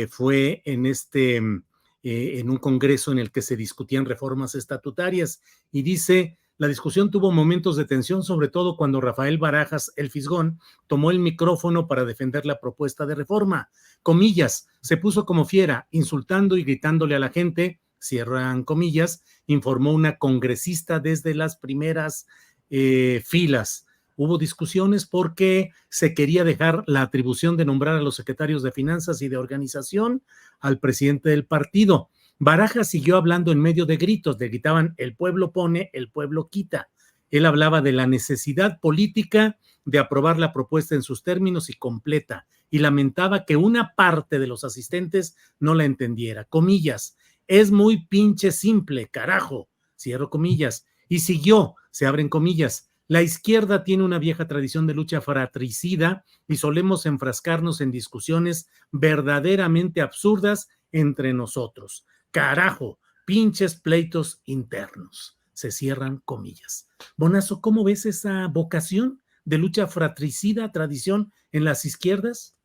fue en un congreso en el que se discutían reformas estatutarias, y dice, la discusión tuvo momentos de tensión, sobre todo cuando Rafael Barajas, el fisgón, tomó el micrófono para defender la propuesta de reforma. Comillas, se puso como fiera, insultando y gritándole a la gente, cierran comillas, informó una congresista desde las primeras filas. Hubo discusiones porque se quería dejar la atribución de nombrar a los secretarios de Finanzas y de Organización al presidente del partido. Barajas siguió hablando en medio de gritos, le gritaban, el pueblo pone, el pueblo quita. Él hablaba de la necesidad política de aprobar la propuesta en sus términos y completa, y lamentaba que una parte de los asistentes no la entendiera. Comillas, es muy pinche simple, carajo, cierro comillas. Y siguió, se abren comillas, la izquierda tiene una vieja tradición de lucha fratricida y solemos enfrascarnos en discusiones verdaderamente absurdas entre nosotros. Carajo, pinches pleitos internos. Se cierran comillas. Bonazo, ¿cómo ves esa vocación de lucha fratricida, tradición en las izquierdas?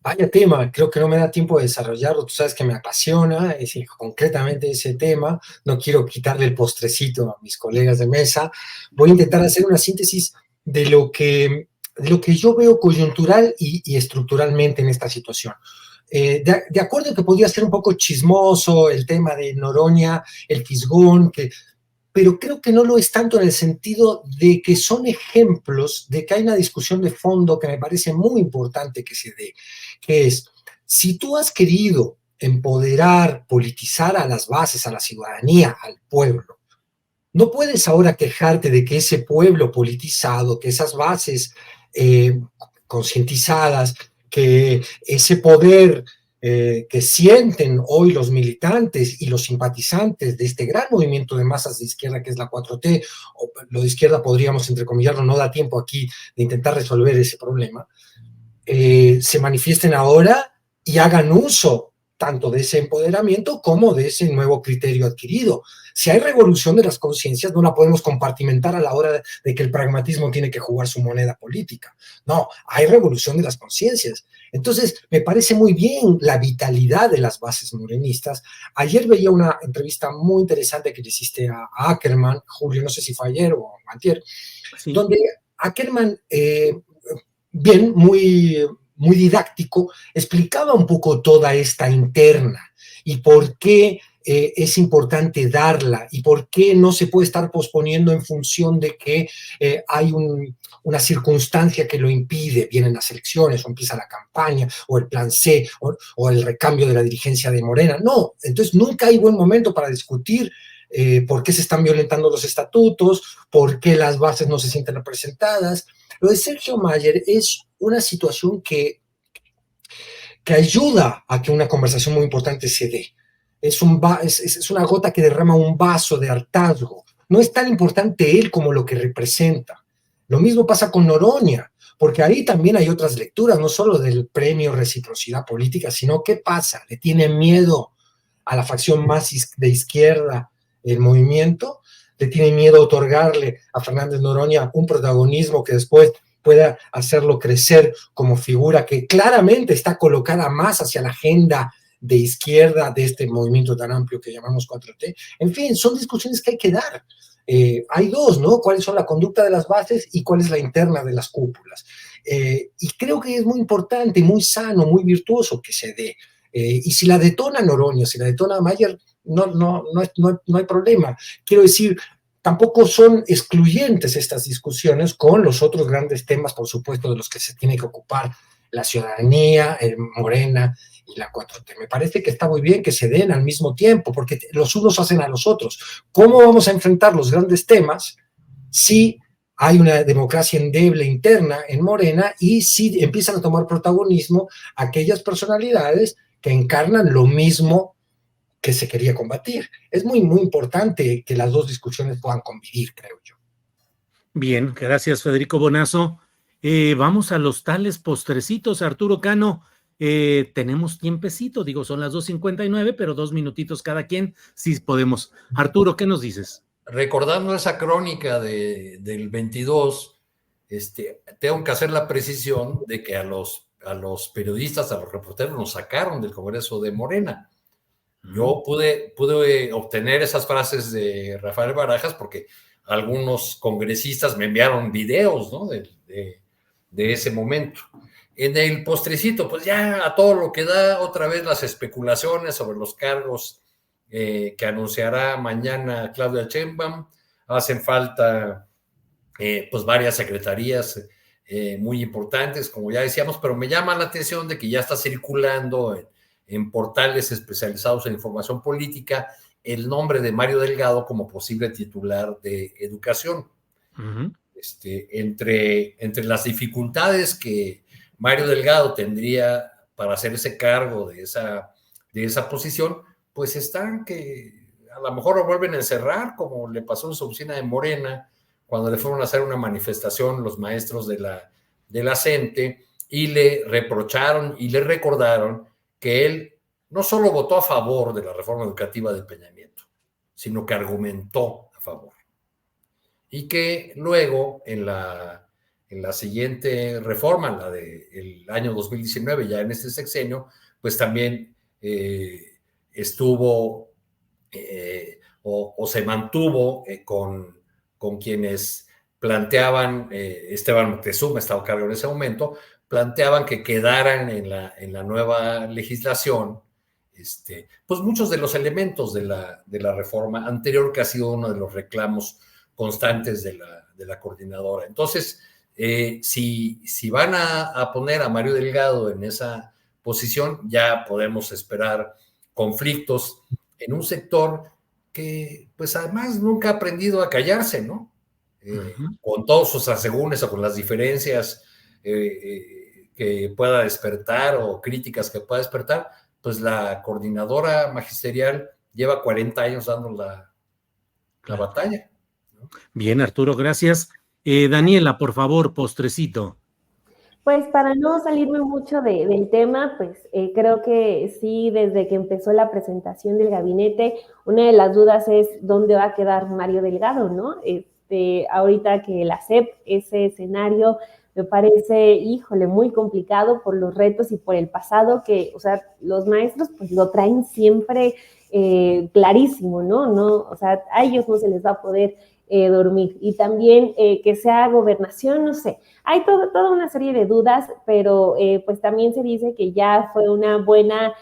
Vaya tema, creo que no me da tiempo de desarrollarlo, tú sabes que me apasiona, es decir, concretamente ese tema, no quiero quitarle el postrecito a mis colegas de mesa, voy a intentar hacer una síntesis de lo que yo veo coyuntural y estructuralmente en esta situación. De acuerdo que podría ser un poco chismoso el tema de Noroña, el Fisgón, pero creo que no lo es tanto en el sentido de que son ejemplos de que hay una discusión de fondo que me parece muy importante que se dé, que es, si tú has querido empoderar, politizar a las bases, a la ciudadanía, al pueblo, no puedes ahora quejarte de que ese pueblo politizado, que esas bases concientizadas, que ese poder que sienten hoy los militantes y los simpatizantes de este gran movimiento de masas de izquierda que es la 4T, o lo de izquierda podríamos entrecomillarlo, no da tiempo aquí de intentar resolver ese problema, se manifiesten ahora y hagan uso tanto de ese empoderamiento como de ese nuevo criterio adquirido. Si hay revolución de las conciencias, no la podemos compartimentar a la hora de que el pragmatismo tiene que jugar su moneda política. No, hay revolución de las conciencias. Entonces, me parece muy bien la vitalidad de las bases morenistas. Ayer veía una entrevista muy interesante que le hiciste a Ackerman, Julio, no sé si fue ayer o antier, sí, donde Ackerman, bien, muy didáctico, explicaba un poco toda esta interna y por qué es importante darla y por qué no se puede estar posponiendo en función de que hay una circunstancia que lo impide, vienen las elecciones o empieza la campaña o el plan C o el recambio de la dirigencia de Morena. No, entonces nunca hay buen momento para discutir por qué se están violentando los estatutos, por qué las bases no se sienten representadas. Lo de Sergio Mayer es una situación que ayuda a que una conversación muy importante se dé. Es una gota que derrama un vaso de hartazgo. No es tan importante él como lo que representa. Lo mismo pasa con Noroña, porque ahí también hay otras lecturas, no solo del premio Reciprocidad Política, sino qué pasa, le tiene miedo a la facción más de izquierda del movimiento, le tiene miedo a otorgarle a Fernández Noroña un protagonismo que después pueda hacerlo crecer como figura que claramente está colocada más hacia la agenda de izquierda de este movimiento tan amplio que llamamos 4T. En fin, son discusiones que hay que dar. Hay dos, ¿no? ¿Cuáles son la conducta de las bases y cuál es la interna de las cúpulas? Y creo que es muy importante, muy sano, muy virtuoso que se dé. Y si la detona Noroña, si la detona Mayer, no hay problema. Quiero decir, tampoco son excluyentes estas discusiones con los otros grandes temas, por supuesto, de los que se tiene que ocupar la ciudadanía, Morena y la 4T. Me parece que está muy bien que se den al mismo tiempo, porque los unos hacen a los otros. ¿Cómo vamos a enfrentar los grandes temas si hay una democracia endeble interna en Morena y si empiezan a tomar protagonismo aquellas personalidades que encarnan lo mismo que se quería combatir? Es muy importante que las dos discusiones puedan convivir, creo yo. Bien, gracias Federico Bonazo. Vamos a los tales postrecitos, Arturo Cano. Tenemos tiempecito, digo, son las 2:59, pero 2 minutitos cada quien, si podemos. Arturo, ¿qué nos dices? Recordando esa crónica del 22, tengo que hacer la precisión de que a los periodistas, a los reporteros, nos sacaron del Congreso de Morena. Yo pude obtener esas frases de Rafael Barajas porque algunos congresistas me enviaron videos, ¿no? de ese momento. En el postrecito, pues ya a todo lo que da, otra vez las especulaciones sobre los cargos que anunciará mañana Claudia Sheinbaum. Hacen falta pues varias secretarías muy importantes, como ya decíamos, pero me llama la atención de que ya está circulando en portales especializados en información política el nombre de Mario Delgado como posible titular de Educación. Uh-huh. Entre las dificultades que Mario Delgado tendría para hacer ese cargo de esa posición, pues están que a lo mejor lo vuelven a encerrar, como le pasó en su oficina de Morena, cuando le fueron a hacer una manifestación los maestros de la CENTE y le reprocharon y le recordaron que él no solo votó a favor de la reforma educativa de Peña Nieto, sino que argumentó a favor. Y que luego, en la siguiente reforma, la del año 2019, ya en este sexenio, pues también estuvo o se mantuvo con quienes planteaban, Esteban Moctezuma estaba a cargo en ese momento, planteaban que quedaran en la nueva legislación pues muchos de los elementos de la reforma anterior, que ha sido uno de los reclamos constantes de la coordinadora. Entonces, si van a poner a Mario Delgado en esa posición, ya podemos esperar conflictos en un sector que, pues además, nunca ha aprendido a callarse, ¿no? Con todos sus asegúnes o con las diferencias que pueda despertar o críticas que pueda despertar, pues la coordinadora magisterial lleva 40 años dando la batalla, ¿no? Bien, Arturo, gracias. Daniela, por favor, postrecito. Pues para no salirme mucho del tema, pues creo que sí, desde que empezó la presentación del gabinete, una de las dudas es dónde va a quedar Mario Delgado, ¿no? Ahorita que la SEP, ese escenario me parece, híjole, muy complicado por los retos y por el pasado que, o sea, los maestros pues lo traen siempre clarísimo, ¿no? O sea, a ellos no se les va a poder dormir. Y también que sea gobernación, no sé. Hay toda una serie de dudas, pero pues también se dice que ya fue una buena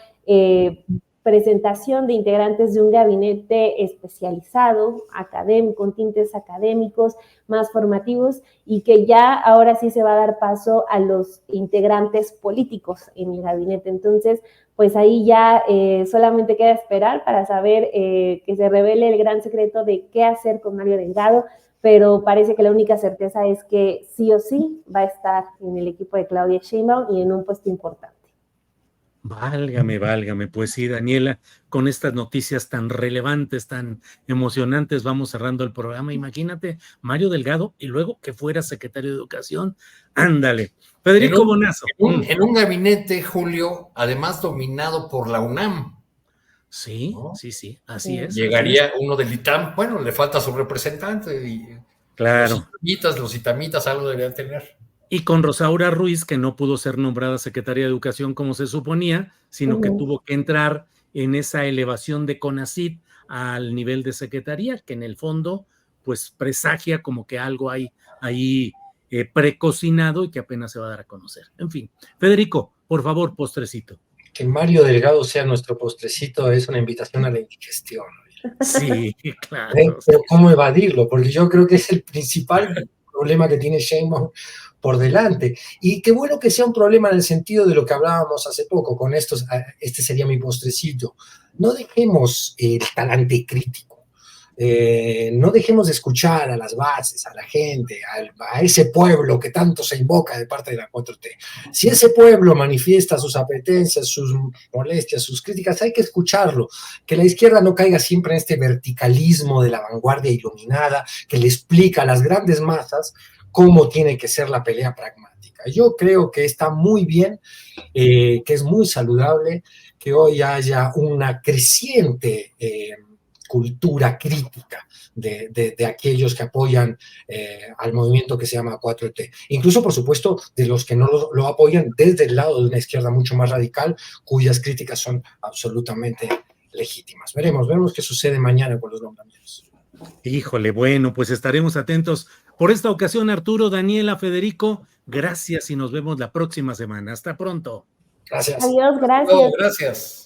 presentación de integrantes de un gabinete especializado, académico, con tintes académicos, más formativos, y que ya ahora sí se va a dar paso a los integrantes políticos en el gabinete. Entonces, pues ahí ya solamente queda esperar para saber que se revele el gran secreto de qué hacer con Mario Delgado, pero parece que la única certeza es que sí o sí va a estar en el equipo de Claudia Sheinbaum y en un puesto importante. Válgame, pues sí, Daniela, con estas noticias tan relevantes, tan emocionantes, vamos cerrando el programa. Imagínate, Mario Delgado, y luego que fuera secretario de Educación. Ándale. Federico Bonazo. En un gabinete, Julio, además dominado por la UNAM. Sí, ¿no? Sí, así es. Llegaría uno del ITAM, bueno, le falta su representante. Y claro. Los itamitas algo deberían tener. Y con Rosaura Ruiz, que no pudo ser nombrada secretaria de Educación como se suponía, sino que tuvo que entrar en esa elevación de CONACYT al nivel de secretaría, que en el fondo, pues presagia como que algo hay ahí precocinado y que apenas se va a dar a conocer. En fin, Federico, por favor, postrecito. Que Mario Delgado sea nuestro postrecito es una invitación a la indigestión. Sí, claro. Pero ¿cómo evadirlo? Porque yo creo que es el principal problema que tiene Sheinbaum por delante. Y qué bueno que sea un problema en el sentido de lo que hablábamos hace poco con estos, este sería mi postrecito. No dejemos el talante crítico. No dejemos de escuchar a las bases, a la gente, a ese pueblo que tanto se invoca de parte de la 4T. Si ese pueblo manifiesta sus apetencias, sus molestias, sus críticas, hay que escucharlo. Que la izquierda no caiga siempre en este verticalismo de la vanguardia iluminada que le explica a las grandes masas cómo tiene que ser la pelea pragmática. Yo creo que está muy bien, que es muy saludable que hoy haya una creciente cultura crítica de aquellos que apoyan al movimiento que se llama 4T. Incluso, por supuesto, de los que no lo apoyan desde el lado de una izquierda mucho más radical, cuyas críticas son absolutamente legítimas. Veremos qué sucede mañana con los nombramientos. Híjole, bueno, pues estaremos atentos. Por esta ocasión, Arturo, Daniela, Federico, gracias y nos vemos la próxima semana. Hasta pronto. Gracias. Adiós, gracias. Gracias.